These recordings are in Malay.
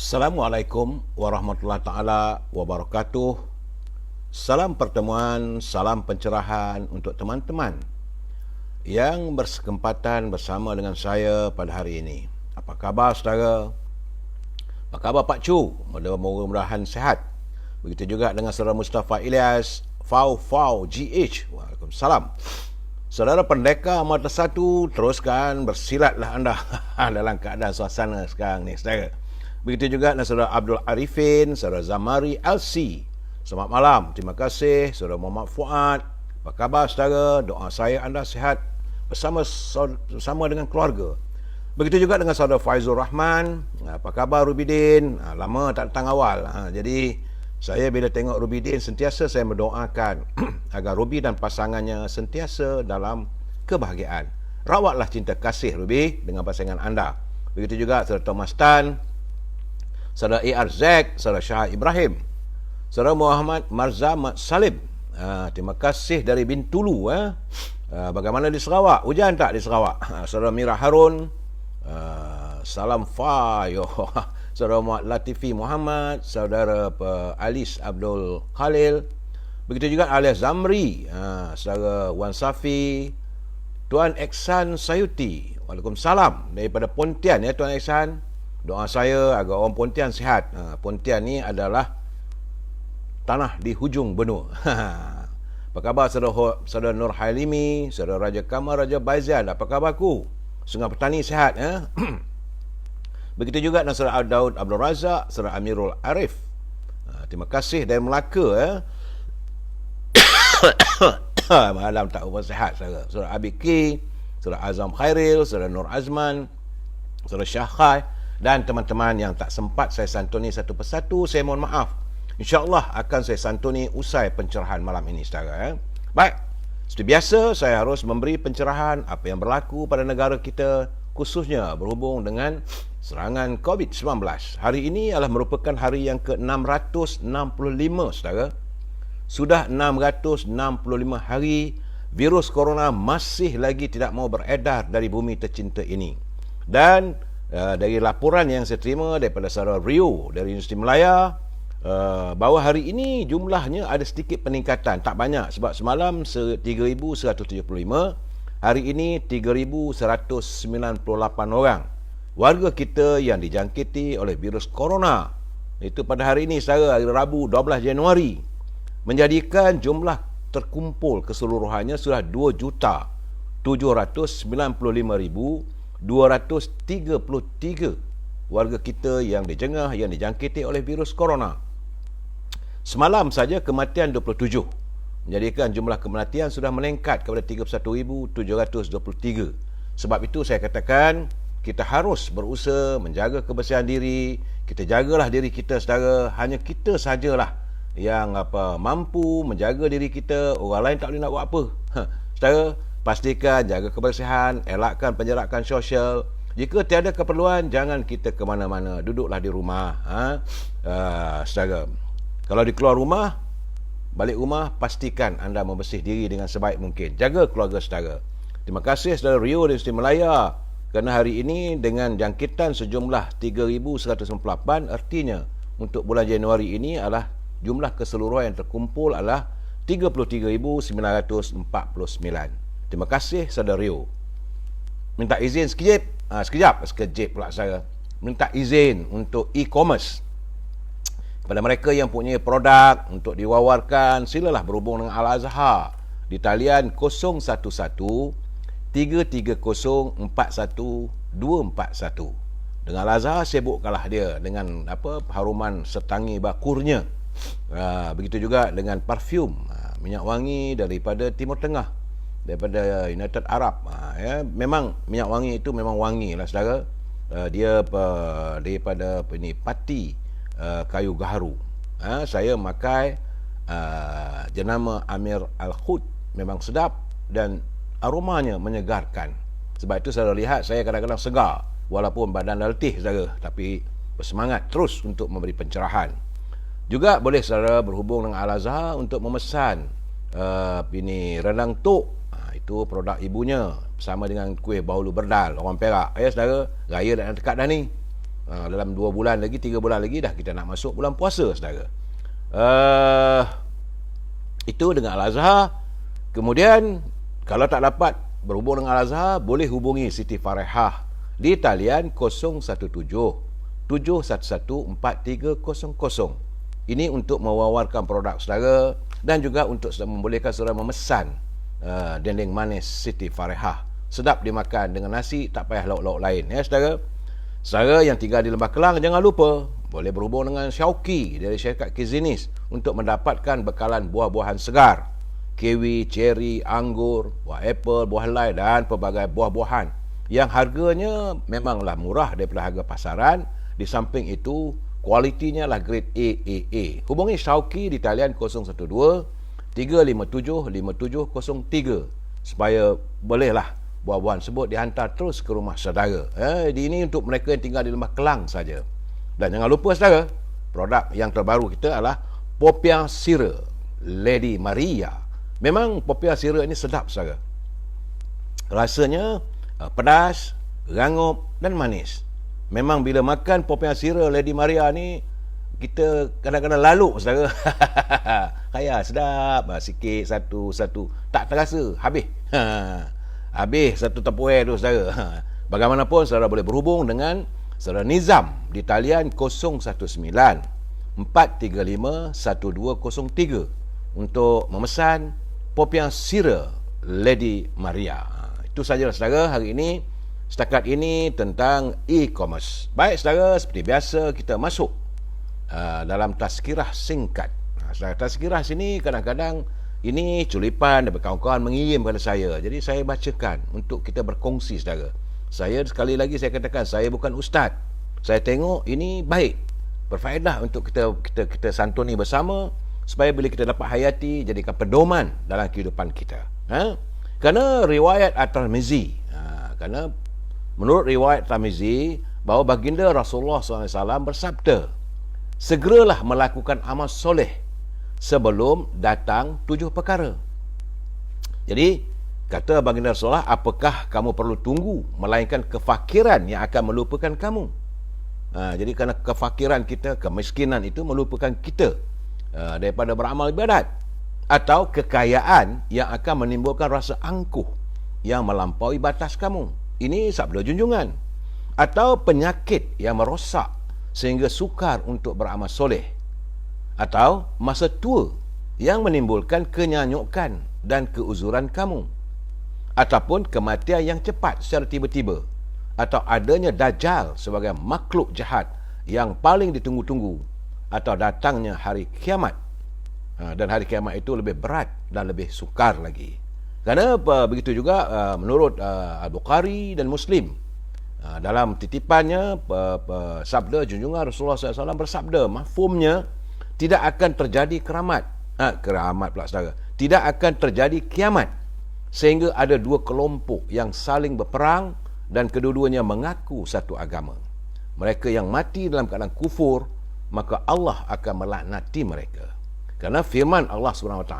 Assalamualaikum warahmatullahi taala wabarakatuh. Salam pertemuan, salam pencerahan untuk teman-teman yang bersekempatan bersama dengan saya pada hari ini. Apa khabar saudara? Apa khabar Pak Chu? Mudah-mudahan sihat. Begitu juga dengan saudara Mustafa Ilyas, Fau GH. Waalaikumsalam. Saudara Pendekar Mata Satu, teruskan bersilatlah anda dalam keadaan suasana sekarang ni saudara. Begitu juga dengan saudara Abdul Arifin, saudara Zamari LC. Selamat malam. Terima kasih saudara Muhammad Fuad. Apa khabar saudara? Doa saya anda sihat bersama dengan keluarga. Begitu juga dengan saudara Faizul Rahman. Apa khabar Rubidin? Lama tak datang awal. Jadi saya bila tengok Rubidin sentiasa saya mendoakan agar Rubi dan pasangannya sentiasa dalam kebahagiaan. Rawatlah cinta kasih Rubi dengan pasangan anda. Begitu juga saudara Thomas Tan, saudara ARZ, saudara Syah Ibrahim, saudara Muhammad Marza Mat Salim. Terima kasih dari Bintulu. Bagaimana di Sarawak? Hujan tak di Sarawak? Saudara Mira Harun, salam Fayo. Saudara Muhammad Latifi Muhammad, saudara Alis Abdul Khalil. Begitu juga alias Zamri, saudara Wan Safi, Tuan Eksan Sayuti. Waalaikumsalam daripada Pontian ya Tuan Eksan. Doa saya agar orang Pontian sihat. Pontian ni adalah tanah di hujung benua. Apa khabar saudara Nur Halimi, saudara Raja Kamal, Raja Baizan? Apa khabarku? Sungai Petani sihat ya? Begitu juga dengan saudara Daud Abdul Razak, saudara Amirul Arif. Terima kasih dari Melaka ya. Malam tak sihat saudara. Saudara Abiki, saudara Azam Khairil, saudara Nur Azman, saudara Syakhai, dan teman-teman yang tak sempat saya santuni satu persatu, saya mohon maaf. InsyaAllah akan saya santuni usai pencerahan malam ini saudara. Baik, seperti biasa saya harus memberi pencerahan apa yang berlaku pada negara kita, khususnya berhubung dengan serangan COVID-19. Hari ini adalah merupakan hari yang ke-665 saudara. Sudah 665 hari virus corona masih lagi tidak mau beredar dari bumi tercinta ini. Dan dari laporan yang saya terima daripada saudara Rio dari Universiti Melaya, bahawa hari ini jumlahnya ada sedikit peningkatan, tak banyak, sebab semalam 3,175, hari ini 3,198 orang warga kita yang dijangkiti oleh virus corona. Itu pada hari ini saudara, hari Rabu 12 Januari, menjadikan jumlah terkumpul keseluruhannya sudah 2,795,233 warga kita yang dijengah, yang dijangkiti oleh virus corona. Semalam saja kematian 27, menjadikan jumlah kematian sudah meningkat kepada 31,723. Sebab itu saya katakan kita harus berusaha menjaga kebersihan diri. Kita jagalah diri kita saudara. Hanya kita sajalah yang mampu menjaga diri kita. Orang lain tak boleh nak buat apa. Saudara, pastikan jaga kebersihan, elakkan penjarakan sosial. Jika tiada keperluan, jangan kita ke mana-mana, duduklah di rumah. Saudara, kalau di keluar rumah, balik rumah, pastikan anda membersih diri dengan sebaik mungkin. Jaga keluarga saudara. Terima kasih saudara Rio dari Universiti Melaya, kerana hari ini dengan jangkitan sejumlah 3,198, artinya untuk bulan Januari ini adalah jumlah keseluruhan yang terkumpul adalah 33,949. Terima kasih saudara Rio. Minta izin sekejap pula saya. Minta izin untuk e-commerce. Pada mereka yang punya produk untuk diwawarkan, silalah berhubung dengan Al-Azhar di talian 011-330-41241. Dengan Al-Azhar sibukkanlah dia dengan haruman setangi bakurnya. Begitu juga dengan parfum minyak wangi daripada Timur Tengah, daripada United Arab. Memang minyak wangi itu memang wangi lah saudara. Dia daripada pati kayu gaharu. Saya memakai jenama Amir Al-Khud, memang sedap dan aromanya menyegarkan. Sebab itu saudara lihat saya kadang-kadang segar walaupun badan dah letih saudara, tapi bersemangat terus untuk memberi pencerahan. Juga boleh saudara berhubung dengan Al-Azhar untuk memesan rendang tok. Itu produk ibunya, bersama dengan kuih bahulu berdal orang Perak. Saudara, raya dah dekat dah ni. Dalam 2 bulan lagi, 3 bulan lagi dah kita nak masuk bulan puasa, saudara. Uh, itu dengan Al-Azhar. Kemudian kalau tak dapat berhubung dengan Al-Azhar, boleh hubungi Siti Farehah di talian 017-711-4300. Ini untuk mewawarkan produk saudara dan juga untuk membolehkan saudara memesan dendeng manis Siti Farehah. Sedap dimakan dengan nasi, tak payah lauk-lauk lain, ya saudara. Saudara yang tinggal di Lembah Kelang, jangan lupa boleh berhubung dengan Syauqi dari syarikat Kizinis untuk mendapatkan bekalan buah-buahan segar, kiwi, ceri, anggur, buah apple, buah lime dan pelbagai buah-buahan yang harganya memanglah murah daripada harga pasaran. Di samping itu kualitinya lah grade AAA. Hubungi Syauqi di talian 012-357-5703 supaya bolehlah buah-buahan tersebut dihantar terus ke rumah saudara. Ini untuk mereka yang tinggal di Lembah Kelang saja. Dan jangan lupa saudara, produk yang terbaru kita adalah Popiah Sirih Lady Maria. Memang Popiah Sirih ini sedap saudara. Rasanya pedas, rangup dan manis. Memang bila makan Popiah Sirih Lady Maria ni, kita kadang-kadang lalu saudara. Kaya sedap, sikit satu tak terasa habis. Habis satu tepuai tu saudara. Bagaimanapun saudara boleh berhubung dengan saudara Nizam di talian 019-435-1203 untuk memesan Popiah Sirih Lady Maria. Itu sahaja saudara hari ini. Setakat ini tentang e-commerce. Baik saudara, seperti biasa kita masuk dalam tazkirah singkat. Saudara, tazkirah sini kadang-kadang ini culipan daripada kawan-kawan mengirim kepada saya. Jadi saya bacakan untuk kita berkongsi saudara. Saya sekali lagi saya katakan, saya bukan ustaz. Saya tengok ini baik, berfaedah untuk kita santuni bersama supaya bila kita dapat hayati, jadikan pedoman dalam kehidupan kita. Kerana riwayat At-Tirmizi, kerana menurut riwayat At-Tirmizi bahawa baginda Rasulullah SAW bersabda, segeralah melakukan amal soleh sebelum datang 7 perkara. Jadi kata baginda Rasulullah, apakah kamu perlu tunggu melainkan kefakiran yang akan melupakan kamu. Jadi kerana kefakiran kita, kemiskinan itu melupakan kita daripada beramal ibadat, atau kekayaan yang akan menimbulkan rasa angkuh yang melampaui batas kamu. Ini sabda junjungan. Atau penyakit yang merosak sehingga sukar untuk beramal soleh, atau masa tua yang menimbulkan kenyanyukan dan keuzuran kamu, ataupun kematian yang cepat secara tiba-tiba, atau adanya Dajjal sebagai makhluk jahat yang paling ditunggu-tunggu, atau datangnya hari kiamat. Dan hari kiamat itu lebih berat dan lebih sukar lagi. Kerana begitu juga menurut Al-Bukhari dan Muslim, dalam titipannya sabda junjungan Rasulullah SAW bersabda, mafhumnya tidak akan terjadi keramat pula saudara, tidak akan terjadi kiamat sehingga ada 2 kelompok yang saling berperang dan kedua-duanya mengaku satu agama. Mereka yang mati dalam keadaan kufur, maka Allah akan melaknati mereka. Kerana firman Allah SWT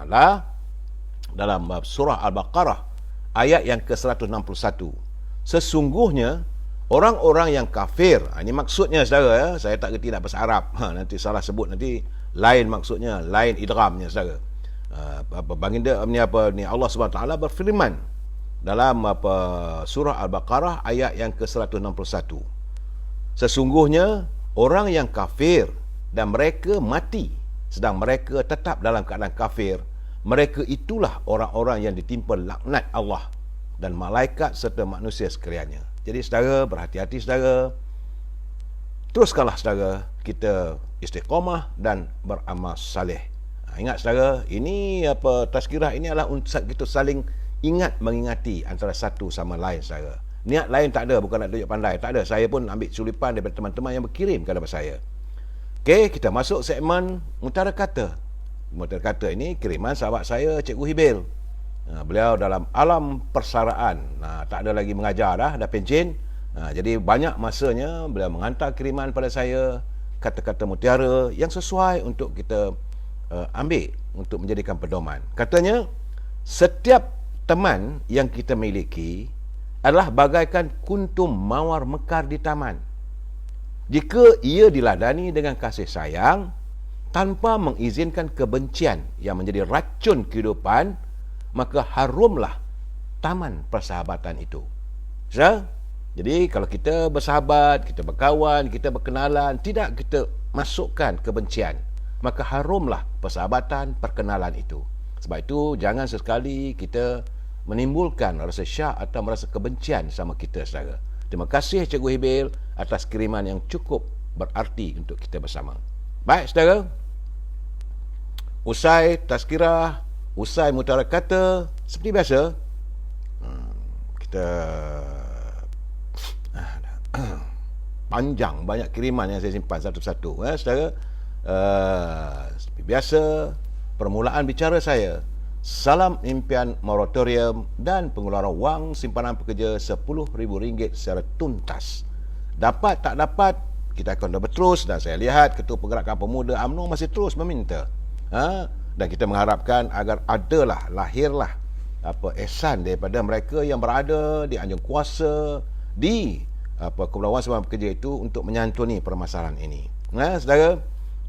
dalam surah Al-Baqarah ayat yang ke-161, sesungguhnya orang-orang yang kafir, ini maksudnya saudara, saya tak kerti nak bahasa Arab, nanti salah sebut, nanti lain maksudnya, lain idghamnya saudara. Baginda Allah SWT berfirman dalam surah Al-Baqarah ayat yang ke-161, sesungguhnya orang yang kafir dan mereka mati sedang mereka tetap dalam keadaan kafir, mereka itulah orang-orang yang ditimpa laknat Allah dan malaikat serta manusia sekaliannya. Jadi saudara, berhati-hati saudara, teruskanlah saudara kita istiqamah dan beramal saleh. Ingat saudara, ini tazkirah ini adalah untuk kita saling ingat mengingati antara satu sama lain saudara. Niat lain tak ada, bukan nak tunjuk pandai, tak ada. Saya pun ambil culipan daripada teman-teman yang berkirim kepada saya. Okey, kita masuk segmen Mutiara Kata. Mutiara Kata ini kiriman sahabat saya, Cikgu Hibil. Beliau dalam alam persaraan, tak ada lagi mengajar dah pencen. Jadi banyak masanya beliau menghantar kiriman pada saya, kata-kata mutiara yang sesuai untuk kita ambil untuk menjadikan pedoman. Katanya, setiap teman yang kita miliki adalah bagaikan kuntum mawar mekar di taman. Jika ia diladani dengan kasih sayang tanpa mengizinkan kebencian yang menjadi racun kehidupan, maka harumlah taman persahabatan itu. So, jadi kalau kita bersahabat, kita berkawan, kita berkenalan, tidak kita masukkan kebencian, maka harumlah persahabatan, perkenalan itu. Sebab itu jangan sesekali kita menimbulkan rasa syak atau merasa kebencian sama kita saudara. Terima kasih Cikgu Hibil atas kiriman yang cukup berarti untuk kita bersama. Baik saudara, usai tazkirah, usai mutara kata, seperti biasa kita panjang, banyak kiriman yang saya simpan satu-satu saudara. Seperti biasa, permulaan bicara saya, salam impian moratorium dan pengeluaran wang simpanan pekerja RM10,000 secara tuntas. Dapat tak dapat, kita akan berterus, dan saya lihat Ketua Pergerakan Pemuda UMNO masih terus meminta. Dan kita mengharapkan agar lahirlah ihsan daripada mereka yang berada di anjung kuasa di Kumpulan Wang Simpanan Pekerja itu untuk menyantuni permasalahan ini. Saudara,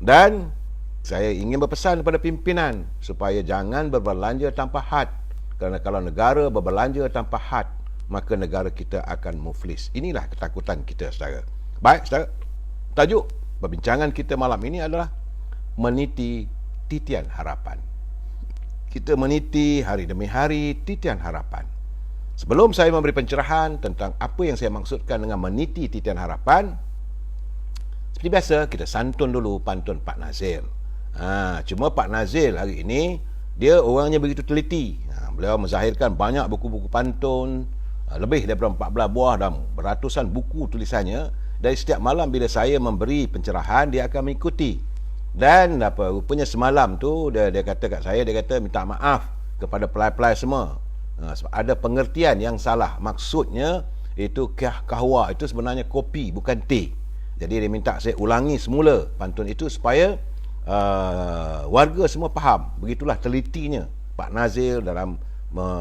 dan saya ingin berpesan kepada pimpinan supaya jangan berbelanja tanpa had, kerana kalau negara berbelanja tanpa had, maka negara kita akan muflis. Inilah ketakutan kita saudara. Baik saudara, tajuk perbincangan kita malam ini adalah meniti titian harapan. Kita meniti hari demi hari titian harapan. Sebelum saya memberi pencerahan tentang apa yang saya maksudkan dengan meniti titian harapan, seperti biasa kita santun dulu pantun Pak Nazil. Cuma Pak Nazil hari ini dia orangnya begitu teliti. Beliau menzahirkan banyak buku-buku pantun, lebih daripada 14 buah dan beratusan buku tulisannya. Dari setiap malam bila saya memberi pencerahan, dia akan mengikuti. Dan rupanya semalam tu dia kata kat saya, dia kata minta maaf kepada pelai-pelai semua. Sebab ada pengertian yang salah. Maksudnya itu kahwa itu sebenarnya kopi, bukan teh. Jadi dia minta saya ulangi semula pantun itu supaya warga semua faham. Begitulah telitinya Pak Nazil dalam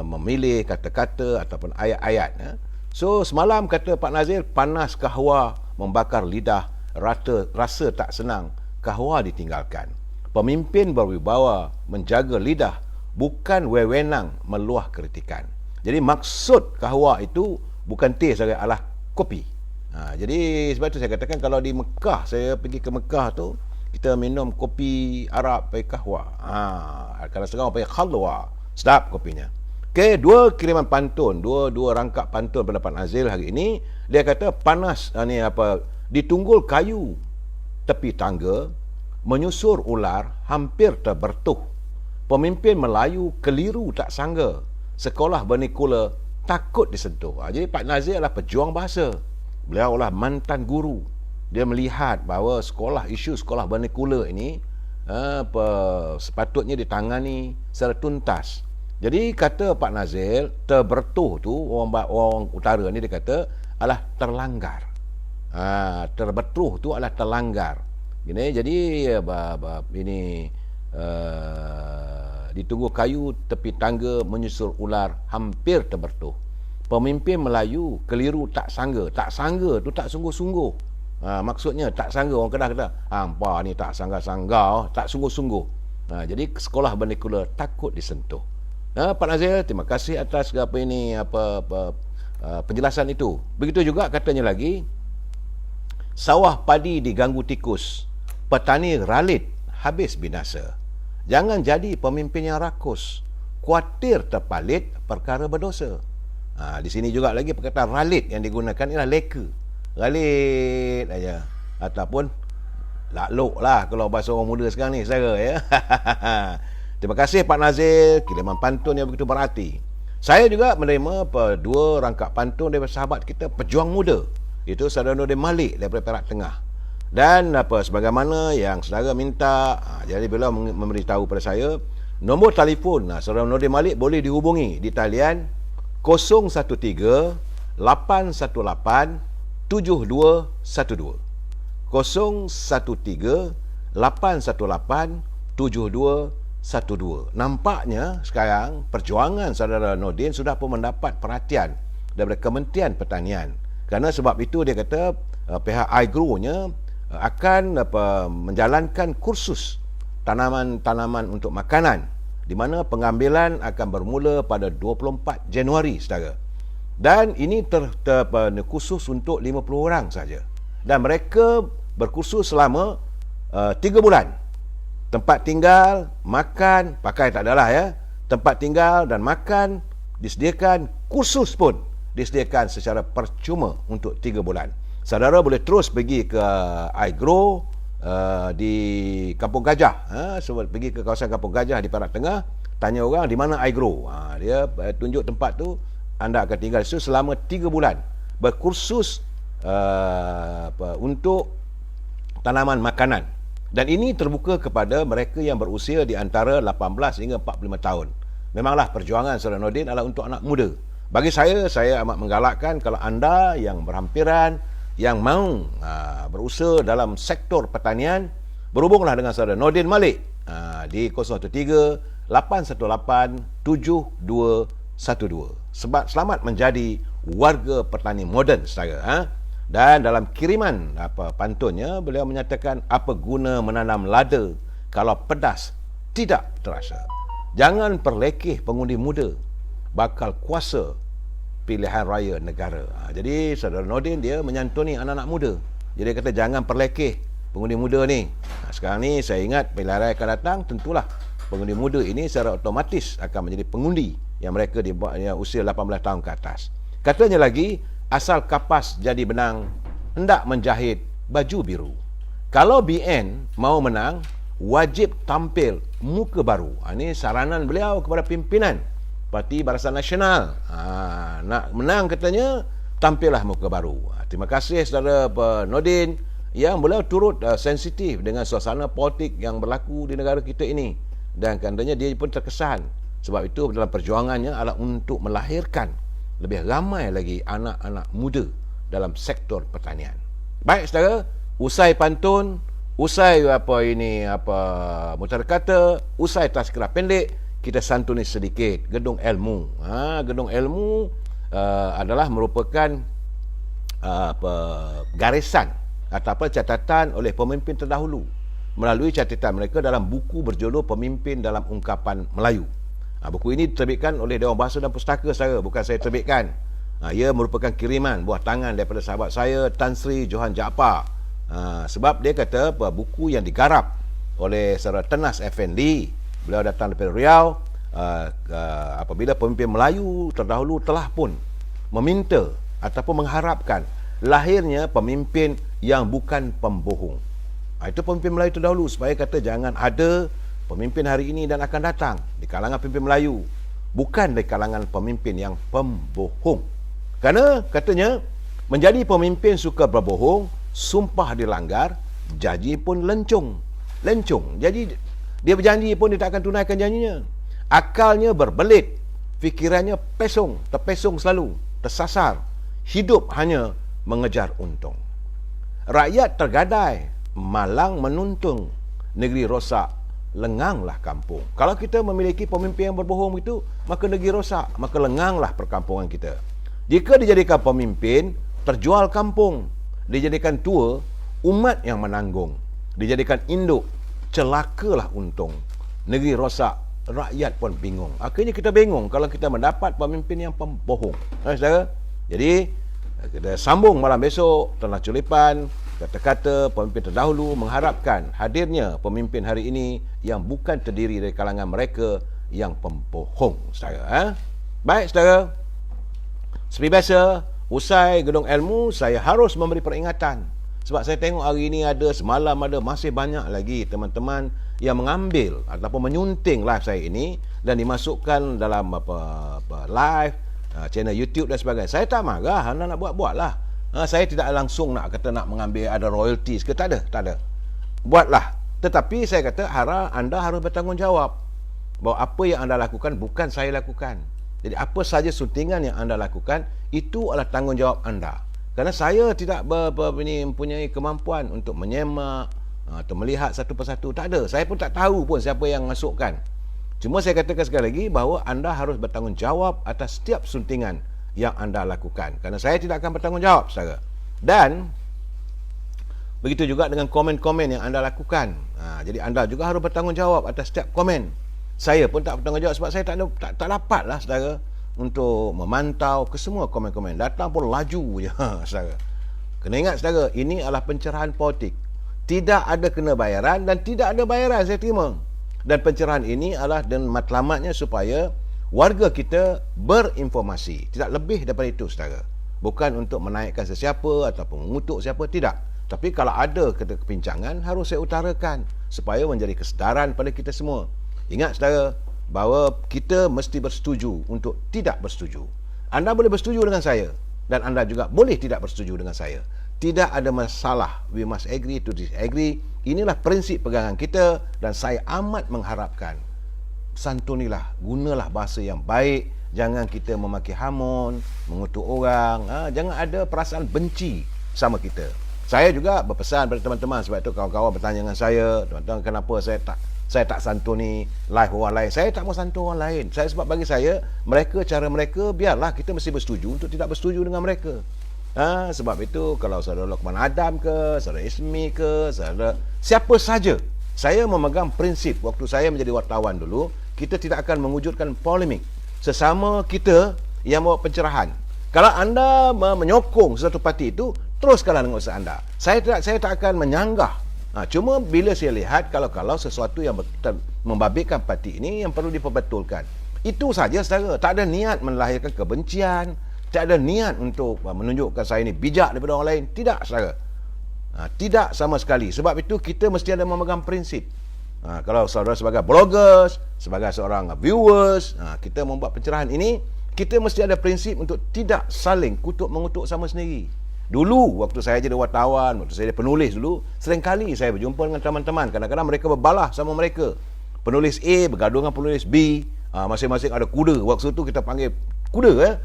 memilih kata-kata ataupun ayat-ayat. So semalam kata Pak Nazil, panas kahwa membakar lidah, rasa tak senang kahwa ditinggalkan. Pemimpin berwibawa menjaga lidah, bukan wewenang meluah kritikan. Jadi maksud kahwa itu bukan teh saja, adalah kopi. Jadi sebab itu saya katakan kalau di Mekah, saya pergi ke Mekah tu, kita minum kopi Arab pakai kahwa. Kalau sekarang pakai khalwa, sedap kopinya. Okey, dua kiriman pantun, dua rangkap pantun pendapat Nazil hari ini. Dia kata panas ditunggul kayu tepi tangga, menyusur ular hampir terbertuh. Pemimpin Melayu keliru tak sangga, sekolah bernikula takut disentuh. Jadi Pak Nazil adalah pejuang bahasa. Beliau adalah mantan guru. Dia melihat bahawa isu sekolah vernacular ini sepatutnya ditangani secara tuntas. Jadi kata Pak Nazil, terbertuh tu orang utara ni dia kata adalah terlanggar. Terbertuh tu adalah terlanggar. Jadi ini ditunggu kayu tepi tangga, menyusur ular hampir terbertuh. Pemimpin Melayu keliru tak sangga. Tak sangga tu tak sungguh-sungguh. Maksudnya tak sangga, orang Kedah kata hampa ni tak sangga-sangga, tak sungguh-sungguh. Jadi sekolah vernacular takut disentuh. Pak Nazil, terima kasih atas penjelasan itu. Begitu juga katanya lagi, sawah padi diganggu tikus, petani ralit habis binasa. Jangan jadi pemimpin yang rakus, kuatir terpalit perkara berdosa. Di sini juga lagi perkataan ralit yang digunakan ialah leka. Ralit aja, ataupun lakluk lah kalau bahasa orang muda sekarang ni saudara ya. Terima kasih Pak Nazil, kiriman pantun yang begitu berarti. Saya juga menerima dua rangkap pantun daripada sahabat kita pejuang muda, itu Saudara Nordin Malik daripada Perak Tengah. Dan sebagaimana yang saudara minta, jadi beliau memberitahu pada saya nombor telefon Saudara Nordin Malik boleh dihubungi di talian 013 818 7212 013 818 7212. Nampaknya sekarang perjuangan saudara Nordin sudah pun mendapat perhatian daripada Kementerian Pertanian. Kerana sebab itu dia kata pihak iGrow-nya akan menjalankan kursus tanaman-tanaman untuk makanan, di mana pengambilan akan bermula pada 24 Januari, saudara. Dan ini khusus untuk 50 orang saja. Dan mereka berkursus selama 3 bulan. Tempat tinggal, makan, pakai tak adalah ya. Tempat tinggal dan makan disediakan, kursus pun disediakan secara percuma untuk 3 bulan. Saudara boleh terus pergi ke iGrow di Kampung Gajah. Pergi ke kawasan Kampung Gajah di Perak Tengah, tanya orang di mana iGrow. Dia tunjuk tempat tu, anda akan tinggal di situ selama 3 bulan. Berkursus untuk tanaman makanan. Dan ini terbuka kepada mereka yang berusia di antara 18 hingga 45 tahun. Memanglah perjuangan Saudara Nordin adalah untuk anak muda. Bagi saya amat menggalakkan kalau anda yang berhampiran, yang mahu berusaha dalam sektor pertanian, berhubunglah dengan Saudara Nordin Malik di 013-818-7212. Sebab selamat menjadi warga petani moden, saudara. Dan dalam kiriman pantunnya, beliau menyatakan, apa guna menanam lada kalau pedas tidak terasa. Jangan perlekeh pengundi muda, bakal kuasa pilihan raya negara. Jadi Saudara Nordin dia menyantuni anak-anak muda. Jadi dia kata jangan perlekeh pengundi muda ni. Sekarang ni saya ingat pilihan raya akan datang, tentulah pengundi muda ini secara otomatis akan menjadi pengundi yang mereka di usia 18 tahun ke atas. Katanya lagi, asal kapas jadi benang, hendak menjahit baju biru. Kalau BN mau menang, wajib tampil muka baru. Ini saranan beliau kepada pimpinan Parti Barisan Nasional. Nak menang katanya, tampillah muka baru. Terima kasih Saudara Nordin yang beliau turut sensitif dengan suasana politik yang berlaku di negara kita ini. Dan katanya dia pun terkesan. Sebab itu dalam perjuangannya adalah untuk melahirkan lebih ramai lagi anak-anak muda dalam sektor pertanian. Baik saudara, usai pantun, usai mutar kata, usai tazkirah pendek, kita santuni sedikit gedung ilmu. Gedung ilmu adalah merupakan garisan atau catatan oleh pemimpin terdahulu melalui catatan mereka dalam buku berjudul Pemimpin dalam Ungkapan Melayu. Buku ini diterbitkan oleh Dewan Bahasa dan Pustaka, saudara, bukan saya terbitkan. Ia merupakan kiriman buah tangan daripada sahabat saya, Tan Sri Johan Jaafar. Sebab dia kata buku yang digarap oleh Saudara Tenas Effendi, beliau datang daripada Riau, apabila pemimpin Melayu terdahulu telah pun meminta ataupun mengharapkan lahirnya pemimpin yang bukan pembohong. Itu pemimpin Melayu terdahulu, supaya kata jangan ada pemimpin hari ini dan akan datang di kalangan pemimpin Melayu bukan di kalangan pemimpin yang pembohong. Kerana katanya menjadi pemimpin suka berbohong, sumpah dilanggar, janji pun lencung. Jadi dia berjanji pun dia tak akan tunaikan janjinya. Akalnya berbelit, fikirannya terpesong selalu, tersasar. Hidup hanya mengejar untung. Rakyat tergadai, malang menuntung, negeri rosak, lenganglah kampung. Kalau kita memiliki pemimpin yang berbohong itu, maka negeri rosak, maka lenganglah perkampungan kita. Jika dijadikan pemimpin, terjual kampung. Dijadikan tua, umat yang menanggung. Dijadikan induk, celakalah untung. Negeri rosak, rakyat pun bingung. Akhirnya kita bingung kalau kita mendapat pemimpin yang pembohong. Saudara? Jadi, kita sambung malam besok, Tanah Culipan, kata-kata pemimpin terdahulu mengharapkan hadirnya pemimpin hari ini yang bukan terdiri dari kalangan mereka yang pembohong, saudara. Baik, saudara. Seperti biasa, usai gedung ilmu, saya harus memberi peringatan. Sebab saya tengok hari ini semalam masih banyak lagi teman-teman yang mengambil ataupun menyunting live saya ini dan dimasukkan dalam live, channel YouTube dan sebagainya. Saya tak marah, anda nak buat-buat lah. Saya tidak langsung nak mengambil ada royalties ke, tak ada. Buatlah. Tetapi saya kata anda harus bertanggungjawab bahawa apa yang anda lakukan bukan saya lakukan. Jadi apa saja suntingan yang anda lakukan itu adalah tanggungjawab anda. Kerana saya tidak mempunyai kemampuan untuk menyemak atau melihat satu persatu. Tak ada. Saya pun tak tahu pun siapa yang masukkan. Cuma saya katakan sekali lagi bahawa anda harus bertanggungjawab atas setiap suntingan yang anda lakukan. Kerana saya tidak akan bertanggungjawab, saudara. Dan Begitu juga dengan komen-komen yang anda lakukan. Jadi anda juga harus bertanggungjawab atas setiap komen. Saya pun tak bertanggungjawab sebab saya tak dapatlah saudara untuk memantau ke semua komen-komen. Datang pun laju je saudara. Kena ingat saudara, ini adalah pencerahan politik. Tidak ada kena bayaran dan tidak ada bayaran saya terima. Dan pencerahan ini adalah dan matlamatnya supaya warga kita berinformasi. Tidak lebih daripada itu saudara. Bukan untuk menaikkan sesiapa ataupun mengutuk siapa, tidak. Tapi kalau ada kepincangan harus saya utarakan supaya menjadi kesedaran pada kita semua. Ingat saudara, bahawa kita mesti bersetuju untuk tidak bersetuju. Anda boleh bersetuju dengan saya dan anda juga boleh tidak bersetuju dengan saya. Tidak ada masalah. We must agree to disagree. Inilah prinsip pegangan kita dan saya amat mengharapkan santunilah, gunalah bahasa yang baik. Jangan kita memaki hamun, mengutuk orang. Jangan ada perasaan benci sama kita. Saya juga berpesan pada teman-teman, sebab itu kawan-kawan bertanya dengan saya, tuan-tuan, kenapa saya tak santuni live orang lain. Saya tak mau santun orang lain. Sebab bagi saya, cara mereka, biarlah kita mesti bersetuju untuk tidak bersetuju dengan mereka. Sebab itu, kalau saudara Lokman Adam ke, saudara Ismi ke, saudara siapa saja, saya memegang prinsip waktu saya menjadi wartawan dulu, kita tidak akan mewujudkan polemik sesama kita yang bawa pencerahan. Kalau anda menyokong sesuatu parti itu, teruskanlah dengan usaha anda. Saya tak akan menyanggah. Cuma bila saya lihat kalau sesuatu yang membabitkan parti ini yang perlu diperbetulkan. Itu saja saudara. Tak ada niat melahirkan kebencian, tak ada niat untuk menunjukkan saya ini bijak daripada orang lain. Tidak saudara. Tidak sama sekali. Sebab itu kita mesti ada memegang prinsip. Kalau saudara sebagai bloggers, sebagai seorang viewers, kita membuat pencerahan ini, kita mesti ada prinsip untuk tidak saling kutuk-mengutuk sama sendiri. Dulu, waktu saya jadi wartawan, waktu saya jadi penulis dulu, seringkali saya berjumpa dengan teman-teman. Kadang-kadang mereka berbalah sama mereka. Penulis A bergaduh dengan penulis B. Masing-masing ada kuda. Waktu itu kita panggil kuda.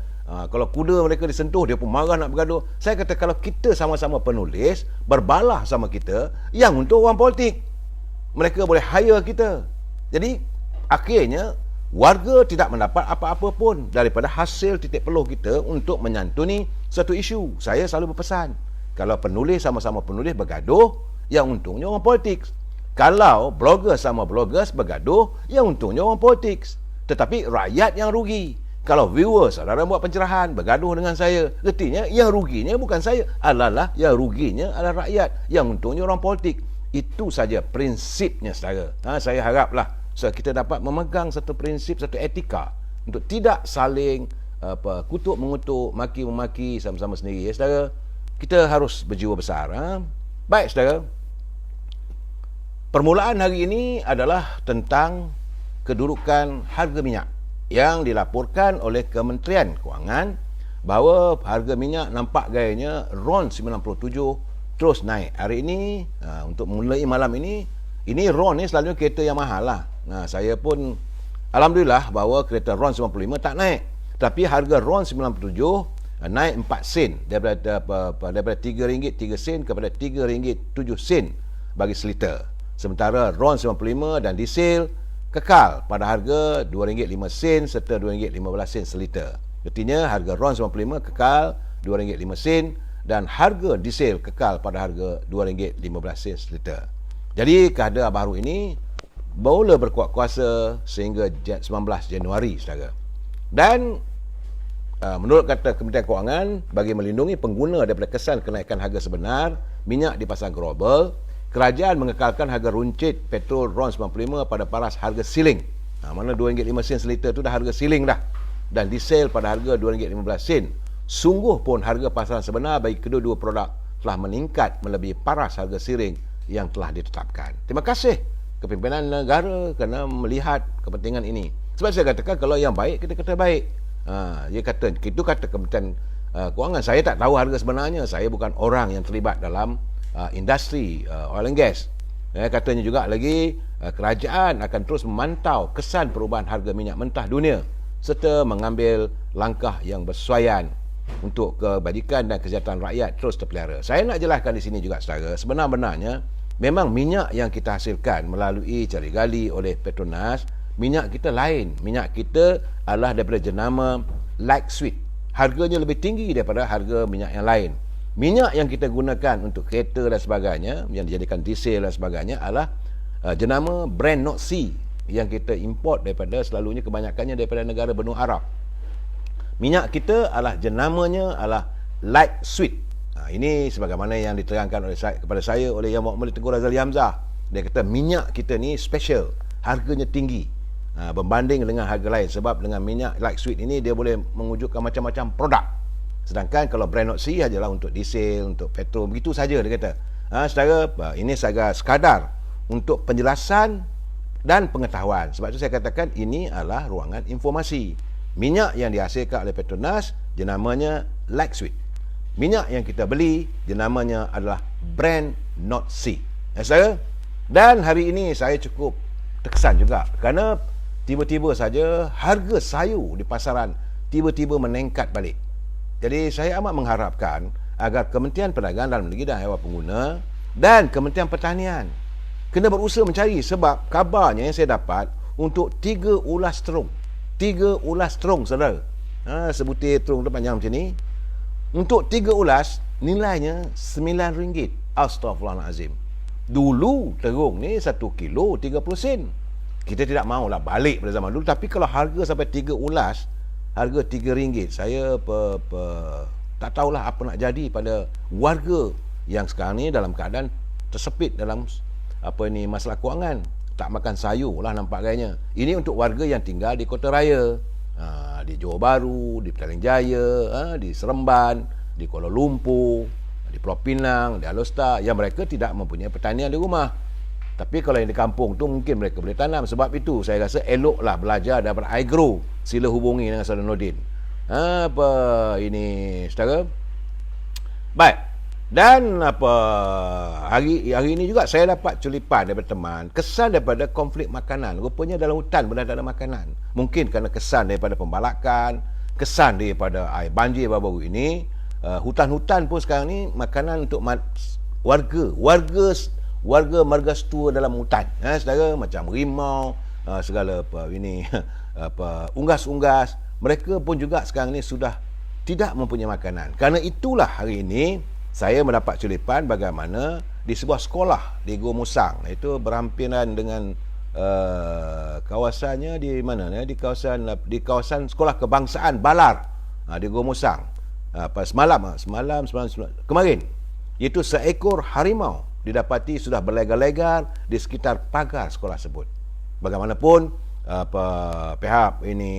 Kalau kuda mereka disentuh, dia pun marah nak bergaduh. Saya kata, kalau kita sama-sama penulis, berbalah sama kita, yang untuk orang politik, mereka boleh hire kita. Jadi, akhirnya, warga tidak mendapat apa-apa pun daripada hasil titik peluh kita untuk menyantuni satu isu. Saya selalu berpesan, kalau penulis sama-sama penulis bergaduh, yang untungnya orang politik. Kalau bloggers sama bloggers bergaduh, yang untungnya orang politik. Tetapi rakyat yang rugi. Kalau viewers, saudara buat pencerahan, bergaduh dengan saya, artinya yang ruginya bukan saya, adalah yang ruginya adalah rakyat, yang untungnya orang politik. Itu saja prinsipnya saudara. Saya haraplah kita dapat memegang satu prinsip, satu etika untuk tidak saling kutuk-mengutuk, maki-memaki sama-sama sendiri. Ya saudara, kita harus berjiwa besar. Baik saudara, permulaan hari ini adalah tentang kedudukan harga minyak yang dilaporkan oleh Kementerian Kewangan bahawa harga minyak nampak gayanya RON 97 terus naik. Hari ini, untuk memulai malam ini RON ni selalunya kereta yang mahal lah. Saya pun alhamdulillah bahawa kereta RON 95 tak naik. Tapi harga RON 97 naik 4 sen daripada RM3.3 kepada RM3.7 bagi seliter. Sementara RON 95 dan diesel kekal pada harga RM2.5 serta RM2.15 seliter. Artinya harga RON 95 kekal RM2.5 dan harga diesel kekal pada harga RM2.15 seliter. Jadi keadaan baru ini mula berkuat kuasa sehingga 19 Januari saudara. Dan menurut kata Kementerian Kewangan, bagi melindungi pengguna daripada kesan kenaikan harga sebenar minyak di pasar global, kerajaan mengekalkan harga runcit petrol RON 95 pada paras harga siling. Mana RM2.5 seliter itu dah harga siling dah. Dan diesel pada harga RM2.15. Sungguh pun harga pasaran sebenar bagi kedua-dua produk telah meningkat melebihi paras harga siling yang telah ditetapkan. Terima kasih kepimpinan negara kerana melihat kepentingan ini. Sebab saya katakan kalau yang baik, kita kata baik. Dia kata, itu kata Kementerian Kewangan. Saya tak tahu harga sebenarnya. Saya bukan orang yang terlibat dalam industri oil and gas. Katanya juga lagi, kerajaan akan terus memantau kesan perubahan harga minyak mentah dunia serta mengambil langkah yang bersesuaian untuk kebajikan dan kesihatan rakyat terus terpelihara. Saya nak jelaskan di sini juga saudara, sebenar-benarnya memang minyak yang kita hasilkan melalui cari gali oleh Petronas, minyak kita lain. Minyak kita adalah daripada jenama light sweet. Harganya lebih tinggi daripada harga minyak yang lain. minyak yang kita gunakan untuk kereta dan sebagainya, yang dijadikan diesel dan sebagainya adalah jenama brand North Sea yang kita import daripada, selalunya kebanyakannya daripada negara benua Arab. Minyak kita adalah jenamanya adalah light sweet. Ini sebagaimana yang diterangkan kepada saya oleh Yang Muhammad Tengku Razali Hamzah. Dia kata minyak kita ni special, harganya tinggi berbanding dengan harga lain, sebab dengan minyak light sweet ini dia boleh mewujudkan macam-macam produk. Sedangkan kalau brand North Sea adalah untuk diesel, untuk petrol, begitu saja dia kata. Ini sekadar untuk penjelasan dan pengetahuan. Sebab itu saya katakan ini adalah ruangan informasi. Minyak yang dihasilkan oleh Petronas jenamanya light sweet. Minyak yang kita beli jenamanya adalah brand North Sea. Saudara, dan hari ini saya cukup terkesan juga kerana tiba-tiba saja harga sayur di pasaran tiba-tiba meningkat balik. Jadi saya amat mengharapkan agar Kementerian Perdagangan Dalam Negeri dan Haiwan Pengguna dan Kementerian Pertanian kena berusaha mencari, sebab kabarnya yang saya dapat untuk 3 ulas terung. 3 ulas terung, saudara. Sebutir terung tu panjang macam ni. Untuk 3 ulas nilainya RM9. Astaghfirullahalazim. Dulu terung ni 1 kilo 30 sen. Kita tidak maulah balik pada zaman dulu, tapi kalau harga sampai 3 ulas, harga RM3, saya tak tahulah apa nak jadi pada warga yang sekarang ni dalam keadaan tersepit dalam masalah kewangan. Tak makan sayur lah nampak gayanya. Ini untuk warga yang tinggal di kota raya, di Johor Bahru, di Petaling Jaya, di Seremban, di Kuala Lumpur, di Pulau Pinang, di Alor, yang mereka tidak mempunyai pertanian di rumah. Tapi kalau yang di kampung tu mungkin mereka boleh tanam. Sebab itu saya rasa eloklah belajar daripada iGrow. Sila hubungi dengan Saudara Nordin. Saudara? Baik. Dan hari ini juga saya dapat culipan daripada teman, kesan daripada konflik makanan. Rupanya dalam hutan pun ada makanan. Mungkin kerana kesan daripada pembalakan, kesan daripada air banjir baru-baru ini. Hutan-hutan pun sekarang ni makanan untuk warga margastua dalam hutan. Saudara, macam rimau, segala unggas-unggas, mereka pun juga sekarang ni sudah tidak mempunyai makanan. Kerana itulah hari ini saya mendapat culipan bagaimana di sebuah sekolah di Gua Musang, itu berhampiran dengan kawasannya di mana, di kawasan Sekolah Kebangsaan Balar di Gua Musang. Semalam kemarin, iaitu seekor harimau didapati sudah berlegar-legar di sekitar pagar sekolah tersebut. Bagaimanapun pihak ini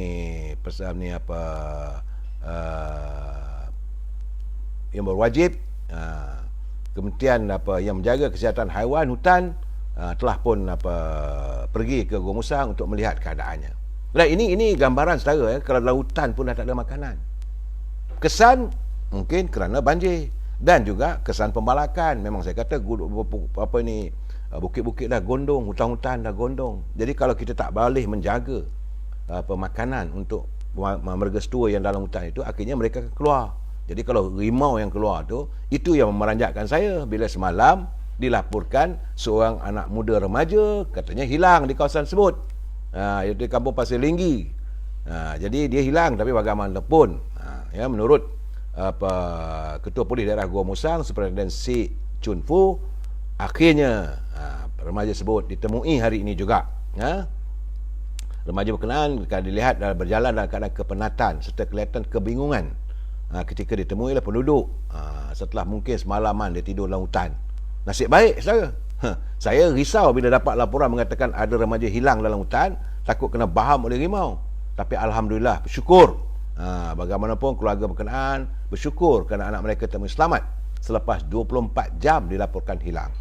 yang berwajib, Kementerian yang menjaga kesihatan haiwan hutan telah pun pergi ke Gua Musang untuk melihat keadaannya. Dan ini gambaran saudara, kalau dalam hutan pun dah tak ada makanan. Kesan mungkin kerana banjir dan juga kesan pembalakan. Memang saya kata bukit-bukit dah gondong, hutan-hutan dah gondong. Jadi kalau kita tak boleh menjaga makanan untuk margastua yang dalam hutan itu, akhirnya mereka akan keluar. Jadi kalau rimau yang keluar tu, itu yang memeranjatkan saya bila semalam dilaporkan seorang anak muda remaja katanya hilang di kawasan tersebut. Iaitu di kampung Pasir Linggi. Jadi dia hilang, tapi bagaimanapun menurut Ketua Polis Daerah Gua Musang, Superintendent Si Chun Fu, akhirnya remaja tersebut ditemui hari ini juga. Remaja berkenaan dilihat berjalan dalam keadaan kepenatan serta kelihatan kebingungan ketika ditemui oleh penduduk setelah mungkin semalaman dia tidur dalam hutan. Nasib baik saudara. Saya risau bila dapat laporan mengatakan ada remaja hilang dalam hutan, takut kena baham oleh rimau. Tapi alhamdulillah, bersyukur bagaimanapun keluarga berkenaan bersyukur kerana anak mereka temui selamat selepas 24 jam dilaporkan hilang.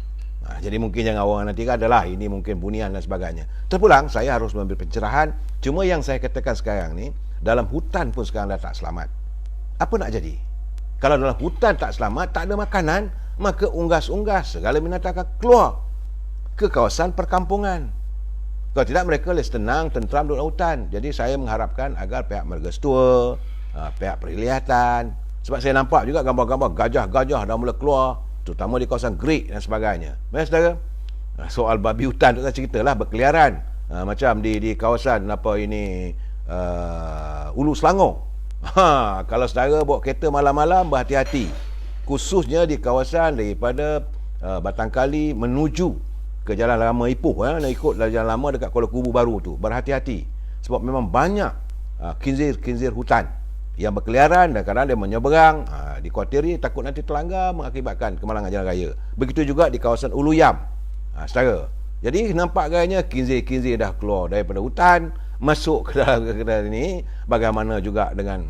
Jadi mungkin jangan orang nanti adalah ini mungkin bunian dan sebagainya. Terpulang saya harus mengambil pencerahan. Cuma yang saya katakan sekarang ni, dalam hutan pun sekarang dah tak selamat. Apa nak jadi? Kalau dalam hutan tak selamat, tak ada makanan, maka unggas-unggas segala binatang akan keluar ke kawasan perkampungan. Kalau tidak, mereka boleh tenang, tentram duduk dalam hutan. Jadi saya mengharapkan agar pihak margastua, pihak perkhidmatan, sebab saya nampak juga gambar-gambar gajah-gajah dah mula keluar, terutama di kawasan Great dan sebagainya. Baik saudara, soal babi hutan tu saya ceritalah berkeliaran macam di kawasan Ulu Selangor. Kalau saudara bawa kereta malam-malam, berhati-hati. khususnya di kawasan daripada Batangkali menuju ke Jalan Lama Ipoh, nak ikut Jalan Lama dekat Kuala Kubu baru tu. Berhati-hati sebab memang banyak khinzir hutan yang berkeliaran dan kadang dia menyeberang. Dikuatiri takut nanti terlanggar mengakibatkan kemalangan jalan raya. Begitu juga di kawasan Uluyam, saudara. Jadi nampak gayanya khinzir dah keluar daripada hutan masuk ke dalam ini. Bagaimana juga dengan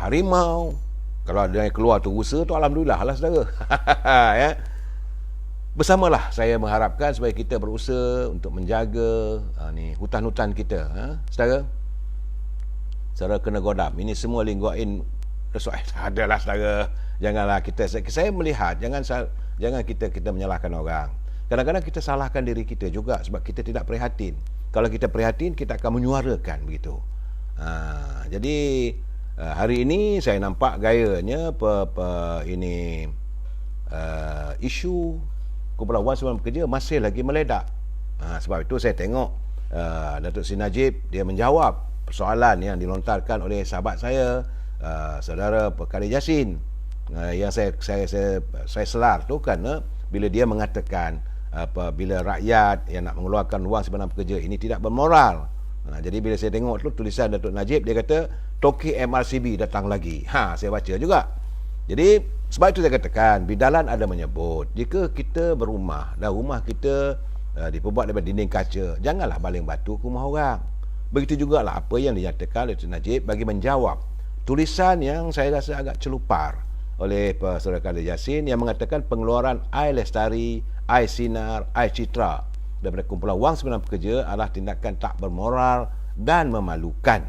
harimau. Kalau dia keluar tu rusa tu, alhamdulillah lah saudara. Ya. Bersamalah saya mengharapkan supaya kita berusaha untuk menjaga hutan-hutan kita, saudara. Saudara kena godam. Ini semua lingguain resource. Adalah saudara. Janganlah saya melihat jangan kita menyalahkan orang. Kadang-kadang kita salahkan diri kita juga sebab kita tidak prihatin. Kalau kita prihatin, kita akan menyuarakan begitu. Jadi hari ini saya nampak gayanya isu kumpulan Wan Sembilan Pekerja masih lagi meledak. Sebab itu saya tengok Datuk Seri Najib dia menjawab persoalan yang dilontarkan oleh sahabat saya, saudara Khalid Yasin, yang saya selar tu kan, bila dia mengatakan bila rakyat yang nak mengeluarkan wang simpangan pekerja ini tidak bermoral. Jadi bila saya tengok tu tulisan Datuk Najib, dia kata toki MRCB datang lagi. Saya baca juga. Jadi sebab itu saya katakan, Bidalan ada menyebut, jika kita berumah dan rumah kita diperbuat daripada dinding kaca, janganlah baling batu ke rumah orang. Begitu jugalah apa yang dinyatakan oleh Datuk Najib bagi menjawab tulisan yang saya rasa agak celupar oleh Saudara Khalid Yasin yang mengatakan pengeluaran air lestari, air sinar, air citra daripada kumpulan wang simpangan pekerja adalah tindakan tak bermoral dan memalukan.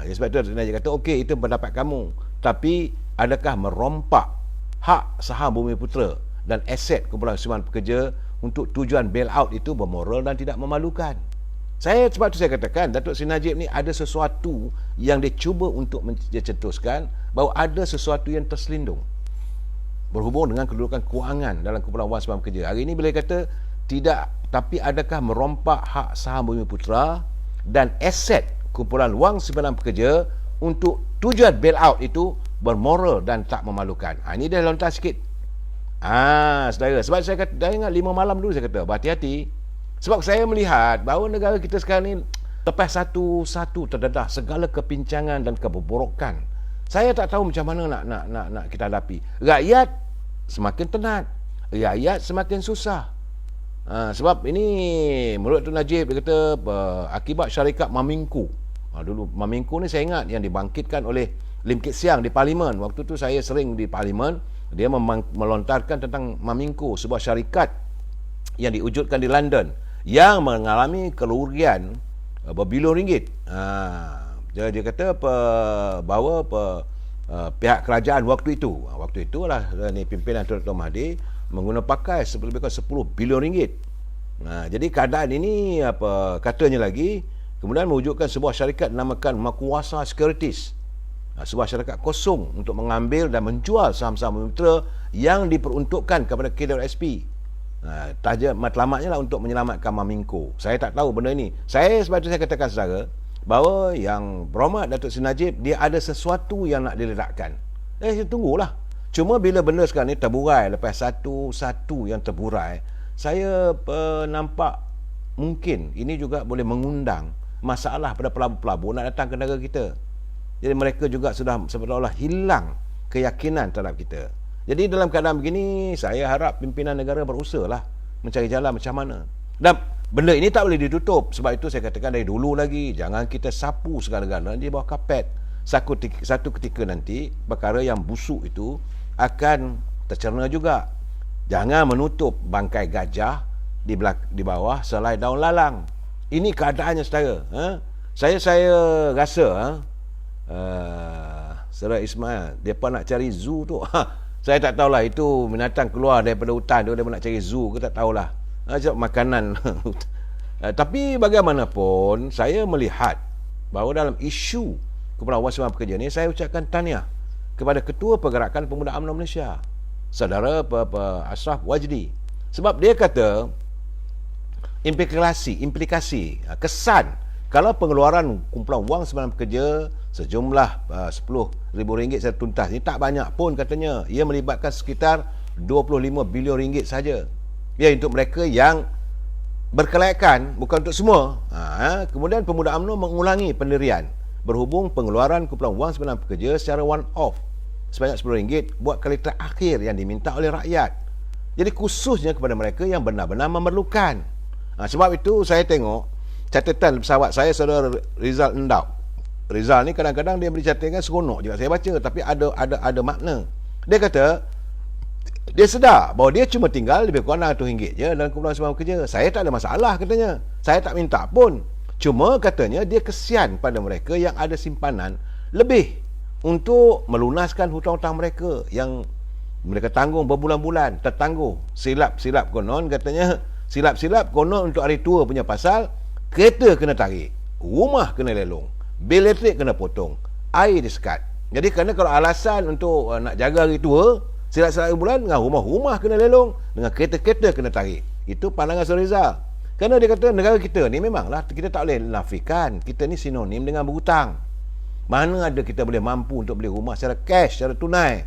Sebab itu Datuk Najib kata, okey, itu pendapat kamu, tapi adakah merompak hak saham Bumi Putera dan aset kumpulan simpangan pekerja untuk tujuan bailout itu bermoral dan tidak memalukan? Sebab itu saya katakan Datuk Seri Najib ni ada sesuatu yang dia cuba untuk mencetuskan bahawa ada sesuatu yang terselindung berhubung dengan kedudukan kewangan dalam kumpulan wang simpangan pekerja. Hari ini bila dia kata tidak, tapi adakah merompak hak saham Bumi Putera dan aset kumpulan wang simpangan pekerja untuk tujuan bailout itu bermoral dan tak memalukan. Ini dia lontar sikit. Saudara, sebab saya kata, dah ingat 5 malam dulu saya kata, berhati-hati. Sebab saya melihat bahawa negara kita sekarang ni lepas satu-satu terdedah segala kepincangan dan keburukan. Saya tak tahu macam mana nak kita hadapi. Rakyat semakin tenat, rakyat semakin susah. Sebab ini menurut Tun Najib, dia kata akibat syarikat Mamingku. Dulu Mamingku ni saya ingat yang dibangkitkan oleh Lim Kit Siang di Parlimen. Waktu tu saya sering di Parlimen, dia melontarkan tentang Mamingku, sebuah syarikat yang diwujudkan di London yang mengalami kerugian berbilion ringgit. Dia kata bahawa pihak kerajaan waktu itu lah ni pimpinan Tun Dr. Mahathir menggunakan pakai lebih kurang 10 bilion ringgit. Jadi keadaan ini katanya lagi kemudian mewujudkan sebuah syarikat dinamakan Makuasa Securities, sebuah syarikat kosong untuk mengambil dan menjual saham-saham Bumi Putera yang diperuntukkan kepada KWSP. Matlamatnya lah untuk menyelamatkan Mamingko. Saya tak tahu benda ini. Sebab itu saya katakan saudara bahawa yang berhormat Datuk Seri Najib, dia ada sesuatu yang nak diledakkan. Tunggulah. Cuma bila benda sekarang ni terburai, lepas satu-satu yang terburai, saya nampak mungkin ini juga boleh mengundang masalah pada pelabur-pelabur nak datang ke negara kita. Jadi mereka juga sudah seolah-olah hilang keyakinan terhadap kita. Jadi dalam keadaan begini, saya harap pimpinan negara berusaha lah mencari jalan macam mana. Dan benda ini tak boleh ditutup. Sebab itu saya katakan dari dulu lagi, jangan kita sapu segala-galanya di bawah kapet. Satu ketika nanti, perkara yang busuk itu akan tercerna juga. Jangan menutup bangkai gajah di bawah selai daun lalang. Ini keadaannya saudara. Saya rasa Saudara Ismail, mereka nak cari zoo tu. Saya tak tahulah itu binatang keluar daripada hutan, dia nak cari zoo ke tak tahulah. Cakap makanan. Tapi bagaimanapun, saya melihat bahawa dalam isu kumpulan wang simpangan pekerja ni, saya ucapkan tahniah kepada Ketua Pergerakan Pemuda UMNO Malaysia, Saudara Ashraf Wajdi. Sebab dia kata implikasi, kesan Kalau pengeluaran kumpulan wang simpanan pekerja sejumlah RM10,000 secara tuntas, ini tak banyak pun katanya. Ia melibatkan sekitar RM25 bilion saja. Ya, untuk mereka yang berkelayakan, bukan untuk semua. Kemudian Pemuda UMNO mengulangi pendirian berhubung pengeluaran kumpulan wang simpanan pekerja secara one off sebanyak RM10 buat kali terakhir yang diminta oleh rakyat. Jadi khususnya kepada mereka yang benar-benar memerlukan. Sebab itu saya tengok catatan pesawat saya, saudara Rizal Endau. Rizal ni kadang-kadang dia beri catatan seronok juga saya baca, tapi ada makna. Dia kata dia sedar bahawa dia cuma tinggal lebih kurang RM100 je dalam kumpulan simpanan pekerja. Saya tak ada masalah katanya. Saya tak minta pun. Cuma katanya dia kesian pada mereka yang ada simpanan lebih untuk melunaskan hutang-hutang mereka yang mereka tanggung berbulan-bulan, tertangguh. Silap-silap konon katanya, silap-silap konon untuk hari tua punya pasal, kereta kena tarik, rumah kena lelong, bil elektrik kena potong, air disekat. Jadi kerana kalau alasan untuk nak jaga hari tua, silap-silap bulan, dengan rumah-rumah kena lelong, dengan kereta-kereta kena tarik. Itu pandangan Saudara Rizal. Kerana dia kata negara kita ni memanglah kita tak boleh nafikan, kita ni sinonim dengan berhutang. Mana ada kita boleh mampu untuk beli rumah secara cash, secara tunai.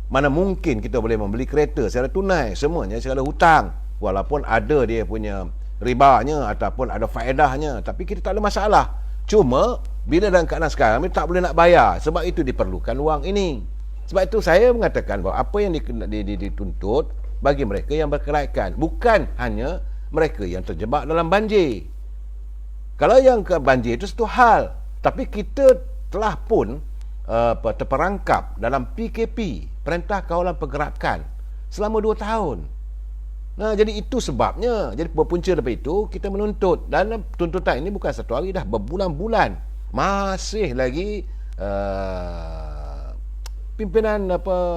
Mana mungkin kita boleh membeli kereta secara tunai, semuanya secara hutang. Walaupun ada dia punya ribanya ataupun ada faedahnya, tapi kita tak ada masalah. Cuma bila dalam keadaan sekarang ni tak boleh nak bayar, sebab itu diperlukan wang ini. Sebab itu saya mengatakan bahawa apa yang dituntut bagi mereka yang berkelayakan, bukan hanya mereka yang terjebak dalam banjir. Kalau yang ke banjir itu satu hal, tapi kita telah pun terperangkap dalam PKP, Perintah Kawalan Pergerakan, selama 2 tahun. Jadi itu sebabnya. Jadi berpunca daripada itu kita menuntut, dan tuntutan ini bukan satu hari, dah berbulan-bulan masih lagi pimpinan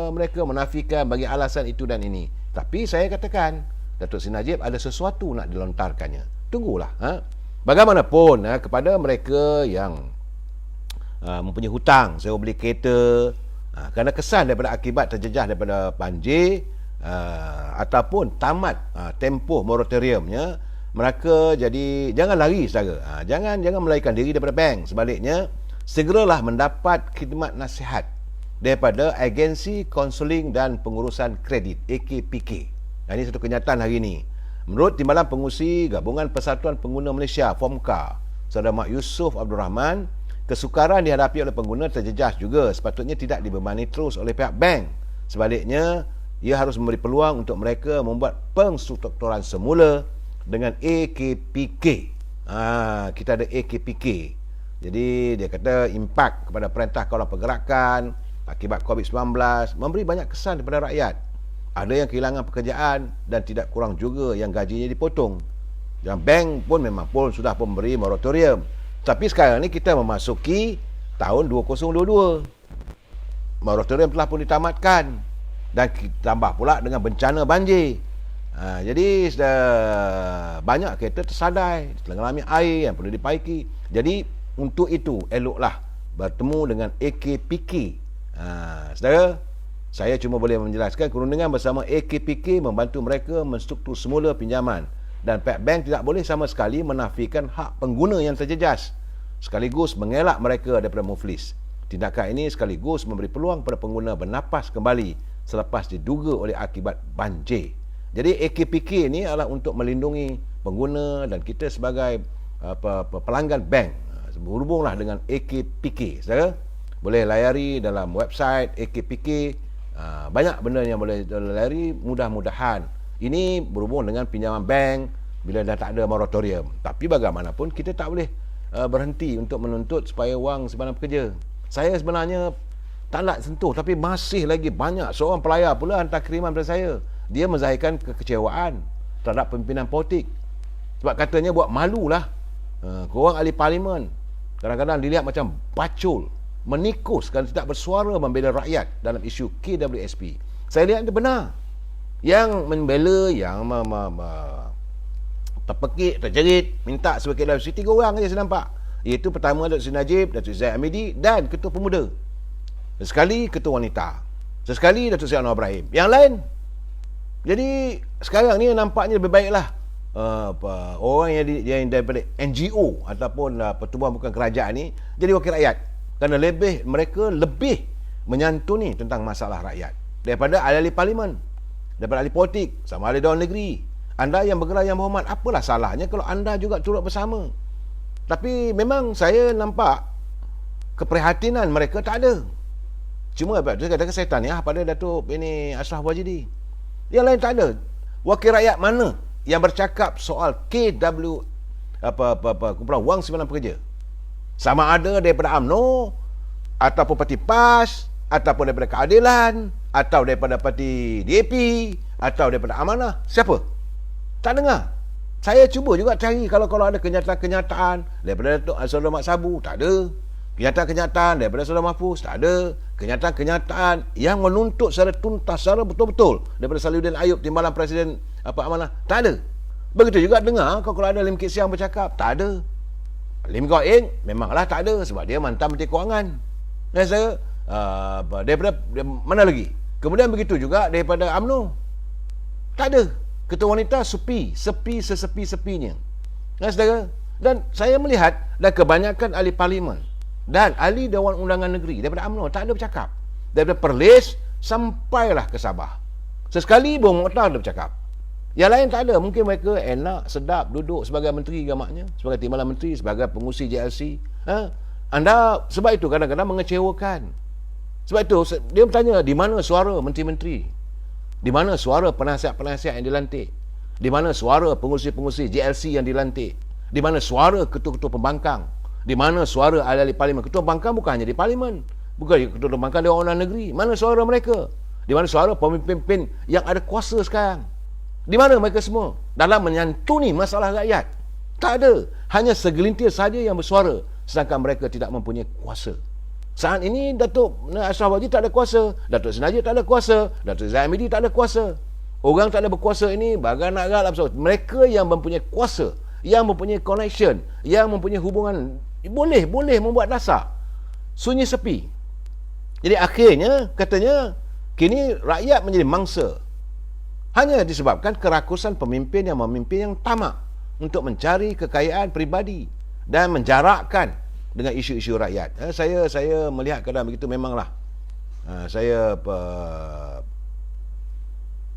mereka menafikan bagi alasan itu dan ini. Tapi saya katakan Datuk Seri Najib ada sesuatu nak dilontarkannya. Tunggulah. Bagaimanapun kepada mereka yang mempunyai hutang, saya beli kereta, kerana kesan daripada akibat terjejah daripada banjir, ataupun tamat tempoh moratoriumnya, mereka jadi jangan lari saudara. Jangan melarikan diri daripada bank. Sebaliknya, segeralah mendapat khidmat nasihat daripada Agensi Konseling dan Pengurusan Kredit AKPK. Ini satu kenyataan hari ini. Menurut Timbalan Pengurusi Gabungan Persatuan Pengguna Malaysia (FOMKA), Saudara Mak Yusof Abdul Rahman, kesukaran dihadapi oleh pengguna terjejas juga sepatutnya tidak dibebani terus oleh pihak bank. Sebaliknya, ia harus memberi peluang untuk mereka membuat pengstrukturan semula dengan AKPK. Kita ada AKPK. Jadi dia kata impak kepada Perintah Kawalan Pergerakan akibat COVID-19 memberi banyak kesan kepada rakyat. Ada yang kehilangan pekerjaan dan tidak kurang juga yang gajinya dipotong. Dan bank pun memang pun sudah memberi moratorium. Tapi sekarang ni kita memasuki tahun 2022. Moratorium telah pun ditamatkan. Dan tambah pula dengan bencana banjir. Jadi banyak kereta tersadai, tenggelamnya air yang perlu diperbaiki. Jadi untuk itu eloklah bertemu dengan AKPK. Saudara, saya cuma boleh menjelaskan kerundengan bersama AKPK membantu mereka menstruktur semula pinjaman, dan pihak bank tidak boleh sama sekali menafikan hak pengguna yang terjejas, sekaligus mengelak mereka daripada muflis. Tindakan ini sekaligus memberi peluang pada pengguna bernapas kembali selepas diduga oleh akibat banjir. Jadi AKPK ini adalah untuk melindungi pengguna dan kita sebagai pelanggan bank. Berhubunglah dengan AKPK. Saudara, boleh layari dalam website AKPK. Banyak benda yang boleh layari. Mudah-mudahan ini berhubung dengan pinjaman bank bila dah tak ada moratorium. Tapi bagaimanapun kita tak boleh berhenti untuk menuntut supaya wang simpanan pekerja. Saya sebenarnya tak nak sentuh, tapi masih lagi banyak. Seorang pelayar pula hantar kiriman pada saya. Dia menzahirkan kekecewaan terhadap pimpinan politik. Sebab katanya buat malulah. Korang ahli parlimen kadang-kadang dilihat macam bacul, menikus dan tidak bersuara membela rakyat dalam isu KWSP. Saya lihat itu benar. Yang membela, yang terpekik, terjerit, minta sebagai KWSP, 3 orang saja saya nampak. Iaitu pertama Datuk Seri Najib, Datuk Zaid Hamidi dan Ketua Pemuda. Sekali Ketua Wanita. Sesekali Datuk Seri Anwar Ibrahim. Yang lain. Jadi sekarang ni nampaknya lebih baiklah orang yang daripada NGO ataupun pertubuhan bukan kerajaan ni jadi wakil rakyat, kerana mereka lebih menyantuni tentang masalah rakyat daripada ahli parlimen, daripada ahli politik, sama ahli Dewan Negeri. Anda yang bergelar yang berhormat, apalah salahnya kalau anda juga turut bersama? Tapi memang saya nampak keprihatinan mereka tak ada. Cuma saya katakan saya tanya pada Datuk ini Ashraf Wajidi, yang lain tak ada. Wakil rakyat mana yang bercakap soal KW kumpulan wang simpanan pekerja? Sama ada daripada UMNO ataupun parti PAS ataupun daripada Keadilan atau daripada parti DAP atau daripada Amanah, siapa? Tak dengar. Saya cuba juga cari kalau ada kenyataan daripada Datuk Saudara Mat Sabu, tak ada. Kenyataan daripada Saudara Mahfuz, tak ada. Kenyataan yang menuntut secara tuntas, secara betul-betul daripada Salihuddin Ayub, Timbalan Presiden Amanah, tak ada. Begitu juga dengar kalau ada Lim Kit Siang bercakap, tak ada. Lim Kok Eng memanglah tak ada sebab dia mantan Menteri Kewangan. Dan saya daripada mana lagi? Kemudian begitu juga daripada UMNO, tak ada. Ketua Wanita sepi sesepi-sepinya. Dan saya melihat dan kebanyakan ahli parlimen dan ahli Dewan Undangan Negeri daripada UMNO tak ada bercakap. Daripada Perlis sampailah ke Sabah, sesekali Bung Mokhtar ada bercakap. Yang lain tak ada. Mungkin mereka enak, sedap duduk sebagai menteri gamaknya, sebagai timbalan menteri, sebagai pengurusi JLC. Anda sebab itu kadang-kadang mengecewakan. Sebab itu dia bertanya, di mana suara menteri-menteri? Di mana suara penasihat-penasihat yang dilantik? Di mana suara pengurusi-pengurusi JLC yang dilantik? Di mana suara ketua-ketua pembangkang? Di mana suara ahli-ahli parlimen? Ketua pembangkang bukan hanya di parlimen, bukan ketua pembangkang Dewan Undangan Negeri. Mana suara mereka? Di mana suara pemimpin-pemimpin yang ada kuasa sekarang? Di mana mereka semua dalam menyantuni masalah rakyat? Tak ada. Hanya segelintir saja yang bersuara, sedangkan mereka tidak mempunyai kuasa. Saat ini Datuk Ashraf Wajidi tak ada kuasa, Datuk Seri Najib tak ada kuasa, Datuk Zahid Hamidi tak ada kuasa. Orang tak ada berkuasa ini bagai nak galap. Mereka yang mempunyai kuasa, yang mempunyai connection, yang mempunyai hubungan, boleh membuat dasar. Sunyi sepi. Jadi akhirnya katanya kini rakyat menjadi mangsa, hanya disebabkan kerakusan pemimpin yang memimpin yang tamak untuk mencari kekayaan peribadi dan menjarakkan dengan isu-isu rakyat. Saya melihat keadaan begitu memanglah. Saya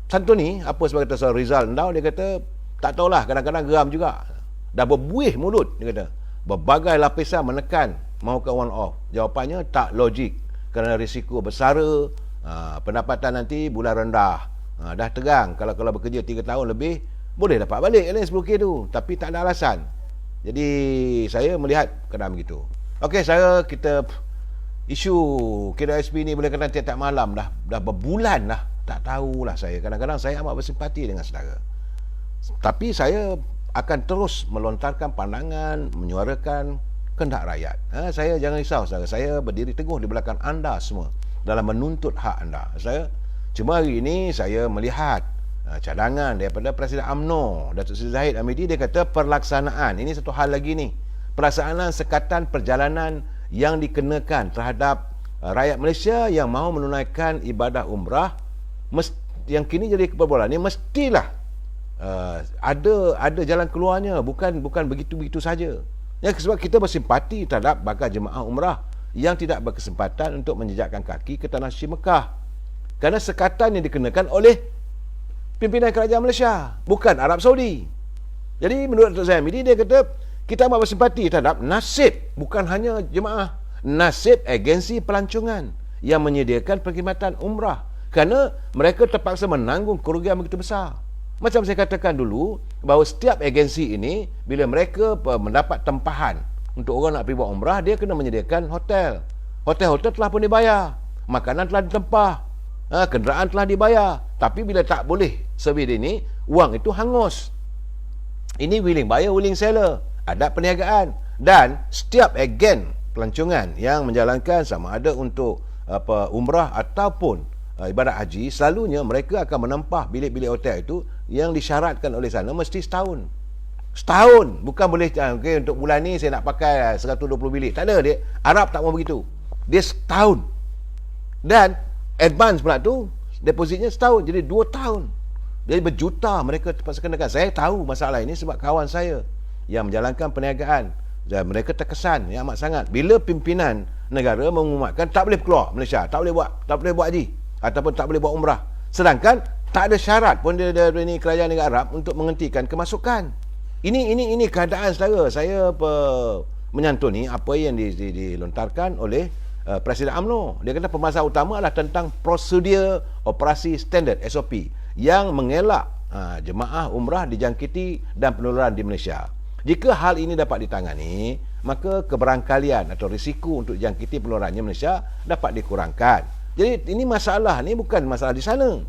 santuni apa sebab kata Saudara Rizal Endau, dia kata tak tahulah, kadang-kadang geram juga. Dah berbuih mulut, dia kata. Berbagai lapisan menekan mahukan one off. Jawapannya tak logik kerana risiko bersara, pendapatan nanti bulan rendah. Dah terang kalau bekerja 3 tahun lebih boleh dapat balik 10K tu, tapi tak ada alasan. Jadi saya melihat keadaan begitu. Okey, kita isu KWSP ni boleh kata tiap-tiap malam dah berbulan dah. Tak tahulah saya. Kadang-kadang saya amat bersimpati dengan saudara. Tapi saya akan terus melontarkan pandangan, menyuarakan kehendak rakyat. Saya jangan risau saudara. Saya berdiri teguh di belakang anda semua dalam menuntut hak anda. Cuma hari ini saya melihat cadangan daripada Presiden UMNO, Datuk Seri Zahid Hamidi. Dia kata pelaksanaan, ini satu hal lagi ni, pelaksanaan sekatan perjalanan yang dikenakan terhadap rakyat Malaysia yang mahu menunaikan ibadah umrah, yang kini jadi keperbualan ni mestilah ada jalan keluarnya, bukan begitu-begitu saja. Ya, sebab kita bersimpati terhadap bakal jemaah umrah yang tidak berkesempatan untuk menjejakkan kaki ke tanah suci Mekah, kerana sekatan yang dikenakan oleh pimpinan kerajaan Malaysia, bukan Arab Saudi. Jadi menurut Dr. Zahid Hamidi, dia kata kita amat bersimpati terhadap nasib, bukan hanya jemaah, nasib agensi pelancongan yang menyediakan perkhidmatan umrah, kerana mereka terpaksa menanggung kerugian begitu besar. Macam saya katakan dulu, bahawa setiap agensi ini bila mereka mendapat tempahan untuk orang nak pergi buat umrah, dia kena menyediakan hotel. Hotel-hotel telah pun dibayar, makanan telah ditempah, kenderaan telah dibayar. Tapi bila tak boleh servis ini, wang itu hangus. Ini willing buyer, willing seller. Ada perniagaan. Dan setiap agen pelancongan yang menjalankan sama ada untuk umrah ataupun ibadat haji, selalunya mereka akan menempah bilik-bilik hotel itu yang disyaratkan oleh sana mesti setahun. Setahun. Bukan boleh okay, untuk bulan ni saya nak pakai 120 bilik. Tak ada. Arab tak mau begitu. Dia setahun. Dan advance pula tu depositnya setahun, jadi 2 tahun. Jadi berjuta mereka terpaksa kenakan. Saya tahu masalah ini sebab kawan saya yang menjalankan perniagaan, dan mereka terkesan yang amat sangat bila pimpinan negara mengumatkan tak boleh keluar Malaysia, tak boleh buat haji ataupun tak boleh buat umrah. Sedangkan tak ada syarat pun dari kerajaan negara Arab untuk menghentikan kemasukan. Ini keadaan saudara. Saya menyantuni apa yang dilontarkan oleh Presiden UMNO. Dia kata permasalahan utama adalah tentang prosedur operasi standard SOP yang mengelak jemaah umrah dijangkiti dan penularan di Malaysia. Jika hal ini dapat ditangani, maka keberangkalian atau risiko untuk jangkiti penularannya Malaysia dapat dikurangkan. Jadi ini masalah ni bukan masalah di sana.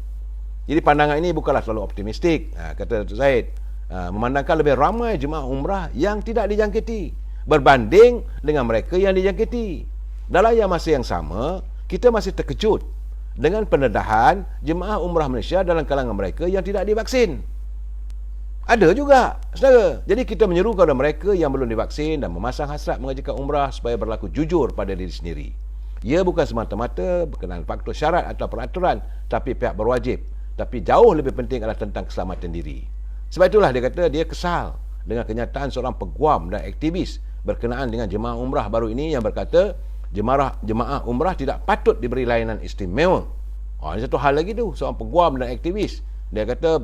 Jadi pandangan ini bukanlah terlalu optimistik, kata Datuk Zahid. Memandangkan lebih ramai jemaah umrah yang tidak dijangkiti berbanding dengan mereka yang dijangkiti. Dalam yang masa yang sama, kita masih terkejut dengan pendedahan jemaah umrah Malaysia dalam kalangan mereka yang tidak divaksin. Ada juga, saudara. Jadi kita menyeru kepada mereka yang belum divaksin dan memasang hasrat mengajukan umrah supaya berlaku jujur pada diri sendiri. Ia bukan semata-mata berkenaan faktor syarat atau peraturan, tapi pihak berwajib. Tapi jauh lebih penting adalah tentang keselamatan diri. Sebab itulah dia kata dia kesal dengan kenyataan seorang peguam dan aktivis berkenaan dengan jemaah umrah baru ini yang berkata jemaah umrah tidak patut diberi layanan istimewa. Ini satu hal lagi tu, seorang peguam dan aktivis. Dia kata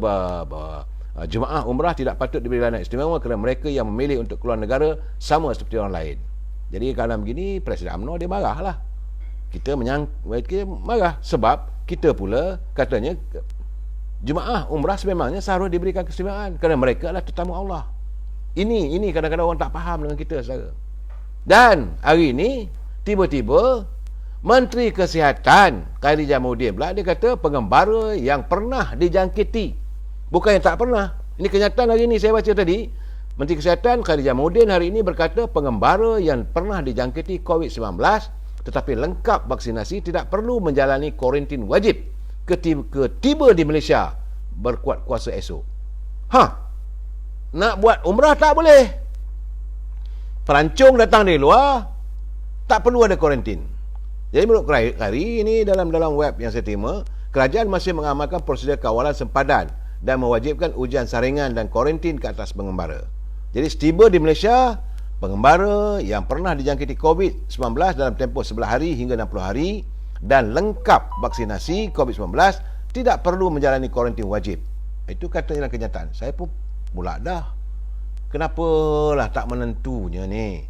jemaah umrah tidak patut diberi layanan istimewa kerana mereka yang memilih untuk keluar negara sama seperti orang lain. Jadi kalau begini Presiden UMNO dia marahlah. Kita marah sebab kita pula katanya jemaah umrah sememangnya seharusnya diberikan keistimewaan kerana mereka adalah tetamu Allah. Ini kadang-kadang orang tak faham dengan kita, saudara. Dan hari ini tiba-tiba Menteri Kesihatan Khairy Jamaluddin pula dia kata pengembara yang pernah dijangkiti, bukan yang tak pernah. Ini kenyataan hari ini saya baca tadi. Menteri Kesihatan Khairy Jamaluddin hari ini berkata pengembara yang pernah dijangkiti COVID-19 tetapi lengkap vaksinasi tidak perlu menjalani kuarantin wajib ketiba di Malaysia berkuat kuasa esok. Nak buat umrah tak boleh. Pelancong datang dari luar tak perlu ada kuarantin. Jadi menurut Khairy ini dalam web yang saya terima, kerajaan masih mengamalkan prosedur kawalan sempadan dan mewajibkan ujian saringan dan kuarantin ke atas pengembara. Jadi setiba di Malaysia, pengembara yang pernah dijangkiti COVID-19 dalam tempoh 11 hari hingga 60 hari dan lengkap vaksinasi COVID-19 tidak perlu menjalani kuarantin wajib. Itu katanya dalam kenyataan. Saya pun pula dah. Kenapalah tak menentunya ni?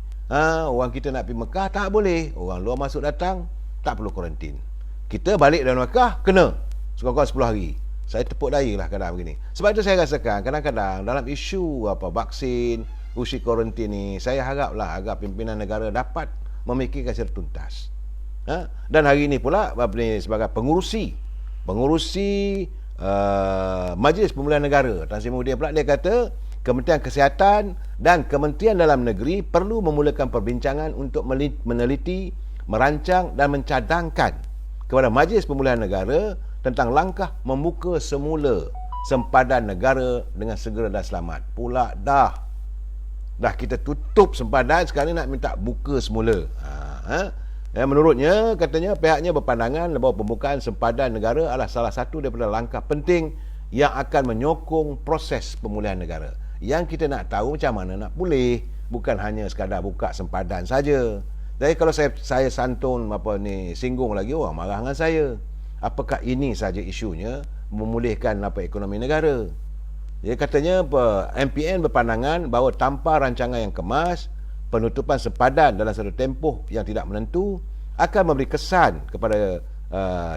Orang kita nak pergi Mekah tak boleh. Orang luar masuk datang tak perlu kuarantin. Kita balik dari Mekah kena sekurang-kurang 10 hari. Saya tepuk daya lah kadang begini. Sebab itu saya rasakan kadang-kadang dalam isu vaksin, usi kuarantin ni, saya haraplah agar pimpinan negara dapat memikirkan secara tuntas. Dan hari ini pula sebagai pengurusi Majlis Pemulihan Negara, Tan Sri Muhyiddin pula dia kata Kementerian Kesihatan dan Kementerian Dalam Negeri perlu memulakan perbincangan untuk meneliti, merancang dan mencadangkan kepada Majlis Pemulihan Negara tentang langkah membuka semula sempadan negara dengan segera dan selamat. Pula dah kita tutup sempadan, sekarang nak minta buka semula. Menurutnya, katanya pihaknya berpandangan bahawa pembukaan sempadan negara adalah salah satu daripada langkah penting yang akan menyokong proses pemulihan negara. Yang kita nak tahu macam mana nak pulih, bukan hanya sekadar buka sempadan saja. Jadi kalau saya santun singgung lagi, orang marah dengan saya. Apakah ini saja isunya memulihkan ekonomi negara? Jadi katanya MPN berpandangan bahawa tanpa rancangan yang kemas, penutupan sempadan dalam satu tempoh yang tidak menentu akan memberi kesan kepada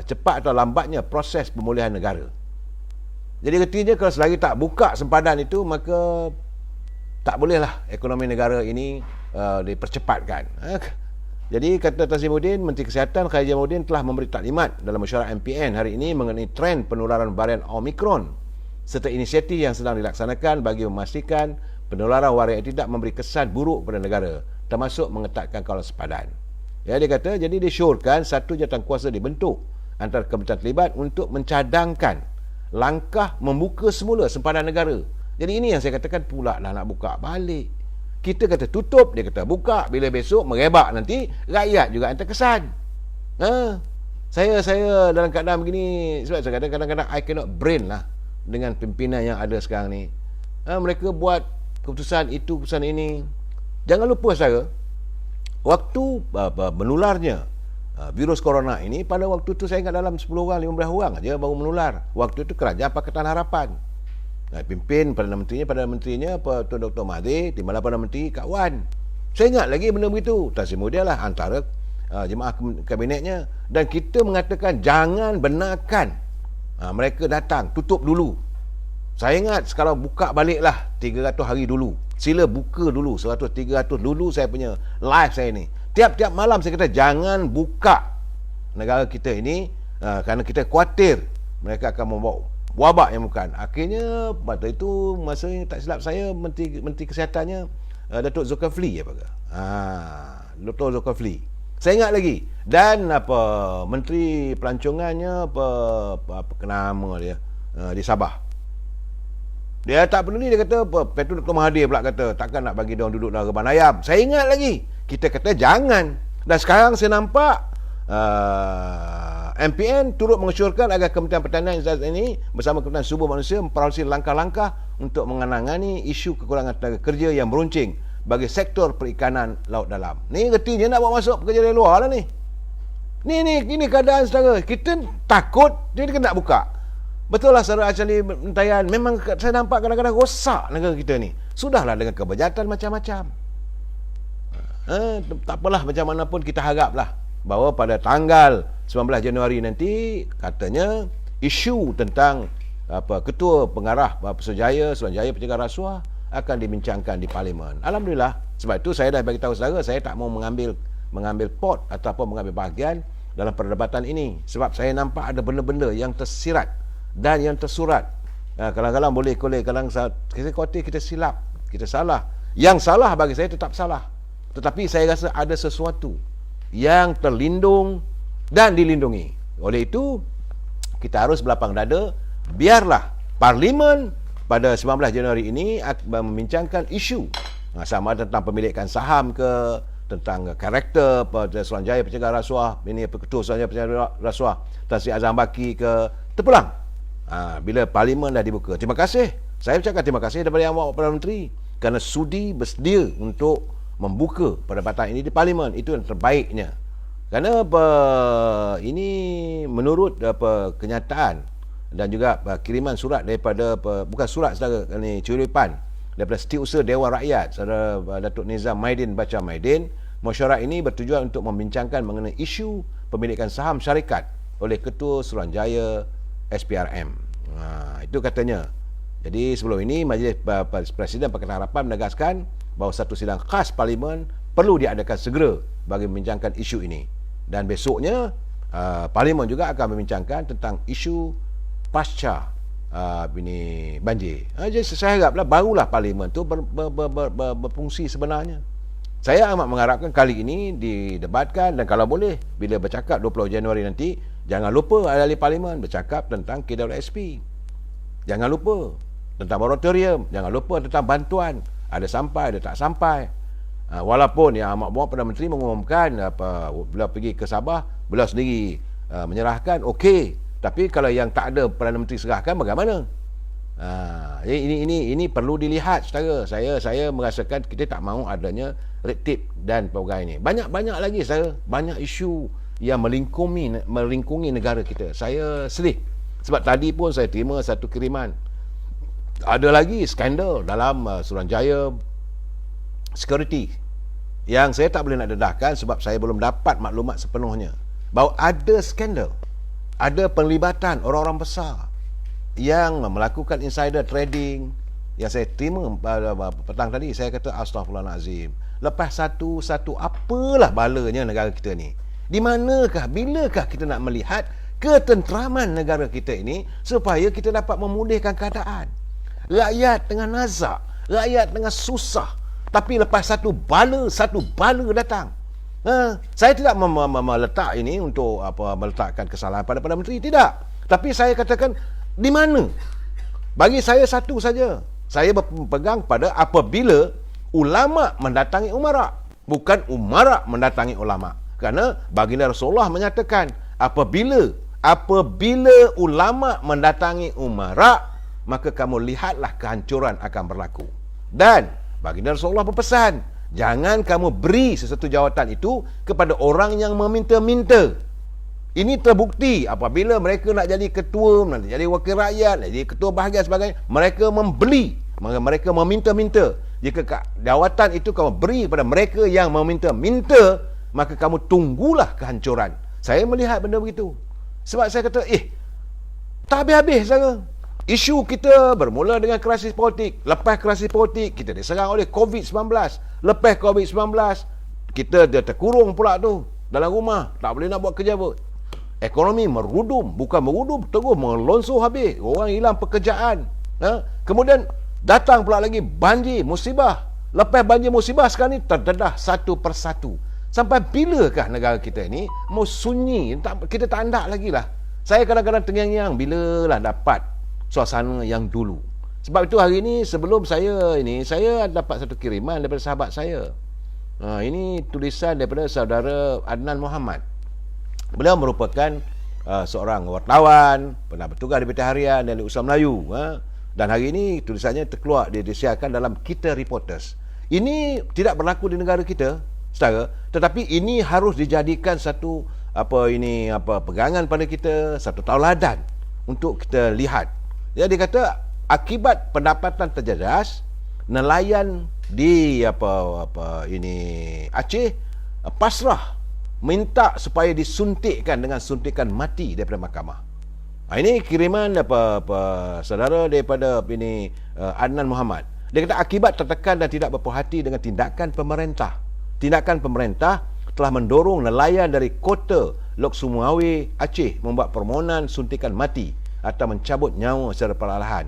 cepat atau lambatnya proses pemulihan negara. Jadi artinya kalau selagi tak buka sempadan itu, maka tak bolehlah ekonomi negara ini dipercepatkan. Jadi kata Tan Sri Muhyiddin, Menteri Kesihatan Khairy Jamaluddin telah memberi taklimat dalam mesyuarat MPN hari ini mengenai trend penularan varian Omicron serta inisiatif yang sedang dilaksanakan bagi memastikan penularan varian tidak memberi kesan buruk pada negara, termasuk mengetatkan kawalan sempadan. Dia kata, jadi disyorkan satu jawatankuasa dibentuk antara kementerian terlibat untuk mencadangkan langkah membuka semula sempadan negara. Jadi ini yang saya katakan pula lah nak buka balik. Kita kata tutup, dia kata buka. Bila besok merebak nanti, rakyat juga yang terkesan. Saya dalam keadaan begini, sebab saya kata kadang-kadang I cannot brain lah. dengan pimpinan yang ada sekarang ni. Mereka buat keputusan itu, keputusan ini. Jangan lupa saudara, waktu menularnya virus corona ini, pada waktu itu saya ingat dalam 10 orang, 15 orang aja baru menular. Waktu itu Kerajaan Pakatan Harapan pimpin Perdana Menterinya Tuan Dr. Mahathir, Timbalan Perdana Menteri Kak Wan. Saya ingat lagi benda begitu. Tak semudia lah antara jemaah kabinetnya, dan kita mengatakan jangan benarkan mereka datang, tutup dulu. Saya ingat kalau buka baliklah 300 hari dulu, sila buka dulu 100-300 dulu. Saya punya live saya ni, tiap-tiap malam saya kata jangan buka negara kita ini, kerana kita khawatir mereka akan membawa wabak yang bukan. Akhirnya pada itu, masa tak silap saya, Menteri Kesihatannya Datuk Zulkifli Dr. Zulkifli, saya ingat lagi. Dan Menteri Pelancongannya apa nama dia di Sabah, dia tak peduli. Dia kata Petrol Dr. Mahathir pula kata takkan nak bagi dia orang duduk dalam reban ayam. Saya ingat lagi, kita kata jangan. Dan sekarang saya nampak MPN turut mengesyorkan agar Kementerian Pertanian ini bersama Kementerian Sumber Manusia memperolehi langkah-langkah untuk menangani isu kekurangan tenaga kerja yang meruncing bagi sektor perikanan laut dalam. Ni retinya nak bawa masuk pekerja dari luar lah ni. Ini keadaan saudara. Kita takut, jadi kita nak buka. Betul lah saudara Asali Mentayan, memang saya nampak kadang-kadang rosak negara kita ni. Sudahlah dengan kebejatan macam-macam. Tak apalah, macam mana pun kita haraplah bahawa pada tanggal 19 Januari nanti, katanya isu tentang Ketua Pengarah Suruhanjaya Pencegahan Rasuah akan dibincangkan di Parlimen. Alhamdulillah. Sebab itu saya dah bagi tahu saudara, saya tak mau mengambil pot ataupun mengambil bahagian dalam perdebatan ini, sebab saya nampak ada benda-benda yang tersirat dan yang tersurat. Kadang-kadang boleh kadang saya khawatir kita silap, kita salah. Yang salah bagi saya tetap salah, tetapi saya rasa ada sesuatu yang terlindung dan dilindungi. Oleh itu, kita harus berlapang dada. Biarlah Parlimen pada 19 Januari ini membincangkan isu sama tentang pemilikan saham ke, tentang karakter Suruhanjaya Pencegahan Rasuah, ini Ketua Suruhanjaya Pencegahan Rasuah Tan Sri Azam Baki ke, terpulang bila Parlimen dah dibuka. Terima kasih. Saya ucapkan terima kasih daripada Yang Amat Perdana Menteri kerana sudi bersedia untuk membuka perdebatan ini di Parlimen. Itu yang terbaiknya. Kerana ini menurut kenyataan dan juga kiriman surat daripada bukan surat saudara, ini curipan daripada Setiausaha Dewan Rakyat saudara Datuk Nizam Maidin Bacha Maidin. Mesyuarat ini bertujuan untuk membincangkan mengenai isu pemilikan saham syarikat oleh Ketua Suruhanjaya SPRM. Itu katanya. Jadi sebelum ini Majlis Presiden Pakatan Harapan menegaskan bahawa satu sidang khas Parlimen perlu diadakan segera bagi membincangkan isu ini. Dan besoknya Parlimen juga akan membincangkan tentang isu pasca banjir. Jadi saya haraplah barulah Parlimen tu berfungsi sebenarnya. Saya amat mengharapkan kali ini didebatkan, dan kalau boleh bila bercakap 20 Januari nanti, jangan lupa ahli Parlimen bercakap tentang KWSP. Jangan lupa tentang moratorium, jangan lupa tentang bantuan, ada sampai, ada tak sampai. Walaupun Yang Amat Berhormat Perdana Menteri mengumumkan beliau pergi ke Sabah, beliau sendiri menyerahkan, okey. Tapi kalau yang tak ada Perdana Menteri serahkan, bagaimana? Ini perlu dilihat saudara. Saya merasakan kita tak mahu adanya red tape dan program ini. Banyak lagi saudara, banyak isu yang melingkungi negara kita. Saya sedih sebab tadi pun saya terima satu kiriman. Ada lagi skandal dalam Suruhanjaya Security yang saya tak boleh nak dedahkan sebab saya belum dapat maklumat sepenuhnya, bahawa ada skandal, ada penglibatan orang-orang besar yang melakukan insider trading. Yang saya terima petang tadi, saya kata astaghfirullahalazim. Lepas satu apalah balanya negara kita ni? Di manakah, bilakah kita nak melihat ketenteraman negara kita ini supaya kita dapat memulihkan keadaan? Rakyat tengah nazak, rakyat tengah susah, tapi lepas satu bala datang. Saya tidak meletak ini untuk meletakkan kesalahan pada Perdana Menteri, tidak. Tapi saya katakan, di mana? Bagi saya satu saja. Saya berpegang pada apabila ulama mendatangi umara, bukan umara mendatangi ulama. Kerana baginda Rasulullah menyatakan, apabila ulama mendatangi umara, maka kamu lihatlah kehancuran akan berlaku. Dan baginda Rasulullah berpesan, jangan kamu beri sesuatu jawatan itu kepada orang yang meminta-minta. Ini terbukti apabila mereka nak jadi ketua, nak jadi wakil rakyat, nak jadi ketua bahagian sebagainya, mereka membeli, mereka meminta-minta. Jika jawatan itu kamu beri kepada mereka yang meminta-minta, maka kamu tunggulah kehancuran. Saya melihat benda begitu. Sebab saya kata, tak habis-habis saya. Isu kita bermula dengan krisis politik. Lepas krisis politik, kita diserang oleh COVID-19. Lepas COVID-19, kita terkurung pula tu dalam rumah. Tak boleh nak buat kerja apa. Ekonomi merudum. Bukan merudum, terus melonsor habis. Orang hilang pekerjaan. Kemudian datang pula lagi banjir, musibah. Lepas banjir musibah sekarang ni terdedah satu persatu. Sampai bilakah negara kita ni mau sunyi? Kita tak andak lagi lah. Saya kadang-kadang tengyang-nyang bilalah dapat suasana yang dulu. Sebab itu hari ini sebelum saya dapat satu kiriman daripada sahabat saya. Ini tulisan daripada saudara Adnan Muhammad. Beliau merupakan seorang wartawan, pernah bertugas di Berita Harian dan di Usaha Melayu. Dan hari ini tulisannya terkeluar, disiarkan dalam Kita Reporters. Ini tidak berlaku di negara kita, saudara, tetapi ini harus dijadikan satu pegangan pada kita, satu tauladan untuk kita lihat. Dia kata akibat pendapatan terjejas, nelayan di Aceh pasrah minta supaya disuntikkan dengan suntikan mati daripada mahkamah. Ini kiriman saudara daripada Adnan Muhammad. Dia kata akibat tertekan dan tidak berpuas hati dengan tindakan pemerintah. Tindakan pemerintah telah mendorong nelayan dari kota Lok Sumawe, Aceh membuat permohonan suntikan mati atau mencabut nyawa secara perlahan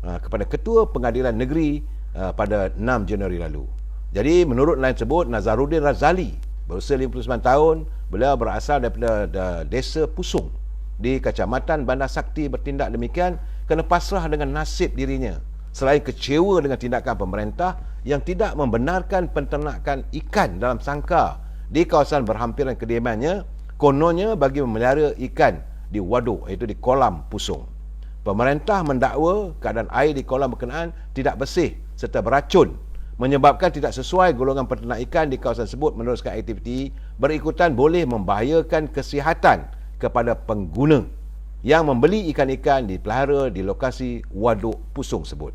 kepada Ketua Pengadilan Negeri pada 6 Januari lalu. Jadi menurut nelayan tersebut, Nazaruddin Razali berusia 59 tahun, beliau berasal daripada desa Pusung di Kecamatan Bandar Sakti, bertindak demikian kerana pasrah dengan nasib dirinya, selain kecewa dengan tindakan pemerintah yang tidak membenarkan penternakan ikan dalam sangkar di kawasan berhampiran kediamannya, kononnya bagi memelihara ikan di waduk, iaitu di kolam Pusung. Pemerintah mendakwa keadaan air di kolam berkenaan tidak bersih serta beracun, menyebabkan tidak sesuai golongan peternak ikan di kawasan tersebut meneruskan aktiviti berikutan boleh membahayakan kesihatan kepada pengguna yang membeli ikan-ikan dipelihara di lokasi waduk Pusung tersebut.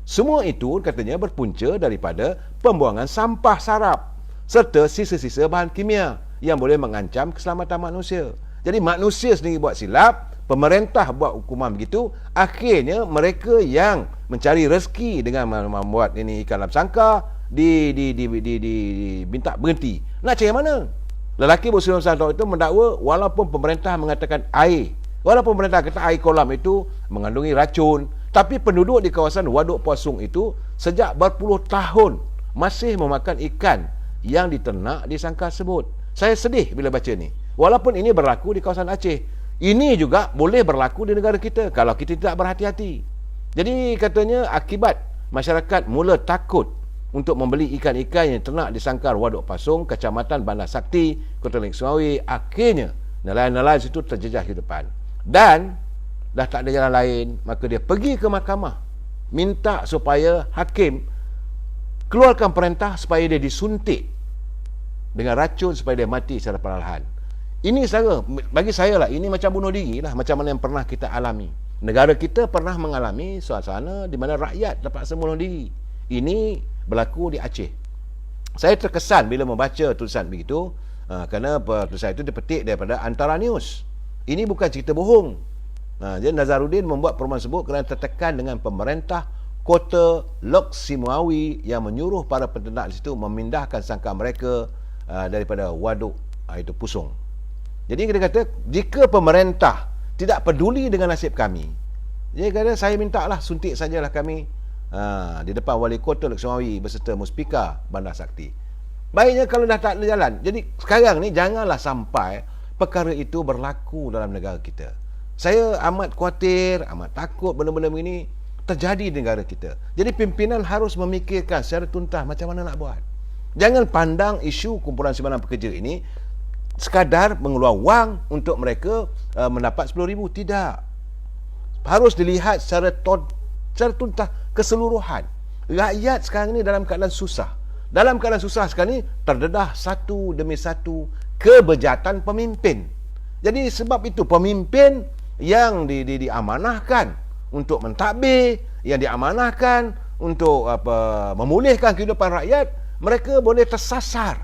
Semua itu katanya berpunca daripada pembuangan sampah sarap serta sisa-sisa bahan kimia yang boleh mengancam keselamatan manusia. Jadi manusia sendiri buat silap, pemerintah buat hukuman begitu, akhirnya mereka yang mencari rezeki dengan membuat ikan dalam sangkar minta berhenti. Nak cari mana? Lelaki berusia 19 tahun itu mendakwa walaupun pemerintah mengatakan walaupun pemerintah kata air kolam itu mengandungi racun, tapi penduduk di kawasan waduk Pusung itu sejak berpuluh tahun masih memakan ikan yang diternak di sangkar tersebut. Saya sedih bila baca ni. Walaupun ini berlaku di kawasan Aceh, ini juga boleh berlaku di negara kita kalau kita tidak berhati-hati. Jadi katanya akibat masyarakat mula takut untuk membeli ikan-ikan yang ternak di sangkar waduk Pusung, Kecamatan Bandar Sakti, Kota Lok Sumawe, akhirnya nelayan-nelayan situ terjejas kehidupan. Dan dah tak ada jalan lain, maka dia pergi ke mahkamah minta supaya hakim keluarkan perintah supaya dia disuntik dengan racun supaya dia mati secara perlahan. Ini bagi saya lah, ini macam bunuh diri lah, macam mana yang pernah kita alami. Negara kita pernah mengalami suasana di mana rakyat terpaksa bunuh diri. Ini berlaku di Aceh. Saya terkesan bila membaca tulisan begitu, kerana tulisan itu dipetik daripada Antara News. Ini bukan cerita bohong. Jadi Nazaruddin membuat permohonan tersebut kerana tertekan dengan pemerintah Kota Lok Sumawe yang menyuruh para peternak di situ memindahkan sangkar mereka daripada waduk itu Pusung. Jadi kita kata, jika pemerintah tidak peduli dengan nasib kami, jadi kata saya mintalah suntik sajalah kami di depan wali kota Lok Sumawe beserta Muspika Bandar Sakti. Baiknya kalau dah tak ada jalan. Jadi sekarang ni janganlah sampai perkara itu berlaku dalam negara kita. Saya amat khawatir, amat takut benda-benda begini terjadi di negara kita. Jadi pimpinan harus memikirkan secara tuntas macam mana nak buat. Jangan pandang isu kumpulan simpanan pekerja ini sekadar mengeluar wang untuk mereka mendapat RM10,000. Tidak. harus dilihat secara tuntas keseluruhan. Rakyat sekarang ni dalam keadaan susah. Dalam keadaan susah sekarang ni terdedah satu demi satu kebejatan pemimpin. Jadi sebab itu pemimpin yang diamanahkan untuk mentadbir, yang diamanahkan untuk memulihkan kehidupan rakyat, mereka boleh tersasar.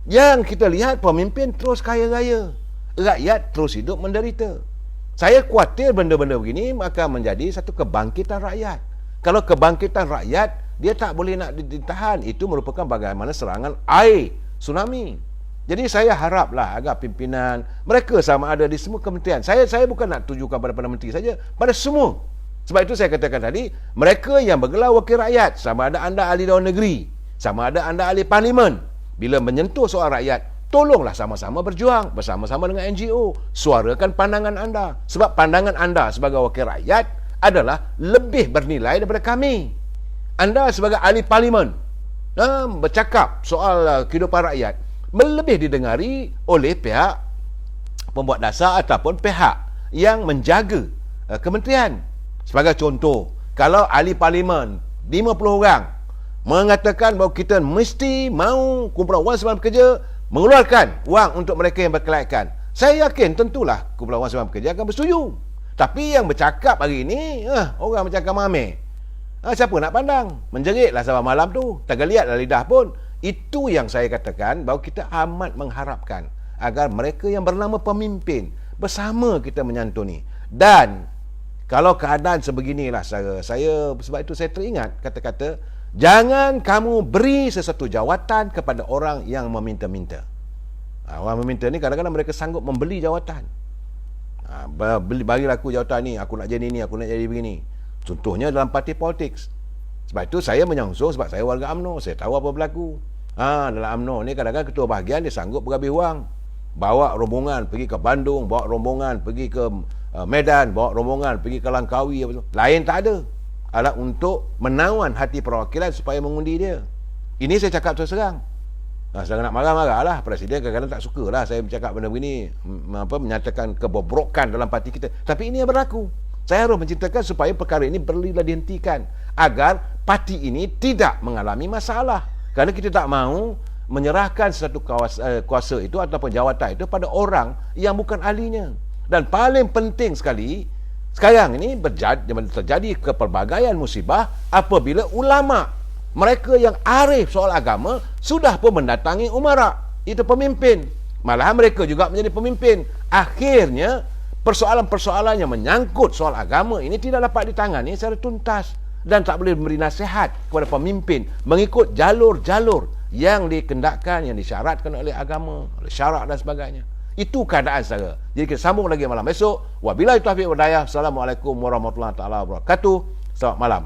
Yang kita lihat pemimpin terus kaya raya, rakyat terus hidup menderita. Saya khawatir benda-benda begini akan menjadi satu kebangkitan rakyat. Kalau kebangkitan rakyat, dia tak boleh nak ditahan. Itu merupakan bagaimana serangan air tsunami. Jadi saya haraplah agar pimpinan mereka sama ada di semua kementerian. Saya bukan nak tujukan pada Perdana Menteri saja, pada semua. Sebab itu saya katakan tadi, mereka yang bergelar wakil rakyat, sama ada anda ahli Dewan Negeri, sama ada anda ahli Parlimen, bila menyentuh soal rakyat, tolonglah sama-sama berjuang bersama-sama dengan NGO. Suarakan pandangan anda. Sebab pandangan anda sebagai wakil rakyat adalah lebih bernilai daripada kami. Anda sebagai ahli Parlimen bercakap soal kehidupan rakyat, lebih didengari oleh pihak pembuat dasar ataupun pihak yang menjaga kementerian. Sebagai contoh, kalau ahli Parlimen 50 orang mengatakan bahawa kita mesti mahu kumpulan Wang Semalam Bekerja mengeluarkan wang untuk mereka yang berkelayakan, saya yakin tentulah kumpulan Wang Semalam Bekerja akan bersetuju. Tapi yang bercakap hari ini, orang bercakap mame. Siapa nak pandang? Menjeritlah sampai malam tu, tak geliatlah lidah pun. Itu yang saya katakan bahawa kita amat mengharapkan agar mereka yang bernama pemimpin bersama kita menyantuni. Dan kalau keadaan sebeginilah saya sebab itu saya teringat kata-kata, jangan kamu beri sesuatu jawatan kepada orang yang meminta-minta. Orang meminta ni kadang-kadang mereka sanggup membeli jawatan. Bagi aku jawatan ni, aku nak jadi ni, aku nak jadi begini. Contohnya dalam parti politik. Sebab itu saya menyongsong, sebab saya warga UMNO, saya tahu apa berlaku. Dalam UMNO ni kadang-kadang ketua bahagian dia sanggup berhabis wang. Bawa rombongan pergi ke Bandung, bawa rombongan pergi ke Medan, bawa rombongan pergi ke Langkawi, lain tak ada. Adalah untuk menawan hati perwakilan supaya mengundi dia. Ini saya cakap terus terang. Saya nak marah-marah lah. Presiden kadang-kadang tak suka lah saya bercakap benda begini, menyatakan kebobrokan dalam parti kita. Tapi ini yang berlaku. Saya harus menceritakan supaya perkara ini perlulah dihentikan, agar parti ini tidak mengalami masalah. Kerana kita tak mahu menyerahkan satu kuasa itu ataupun jawatan itu pada orang yang bukan ahlinya. Dan paling penting sekali, sekarang ini terjadi kepelbagaian musibah apabila ulama, mereka yang arif soal agama, sudah pun mendatangi umara, itu pemimpin. Malahan mereka juga menjadi pemimpin. Akhirnya persoalan-persoalan yang menyangkut soal agama ini tidak dapat ditangani secara tuntas dan tak boleh memberi nasihat kepada pemimpin mengikut jalur-jalur yang dikendakkan, yang disyaratkan oleh agama, oleh syarak dan sebagainya. Itu keadaan saya. Jadi kita sambung lagi malam esok. Wabillahi taufiq wal hidayah. Assalamualaikum warahmatullahi wabarakatuh. Selamat malam.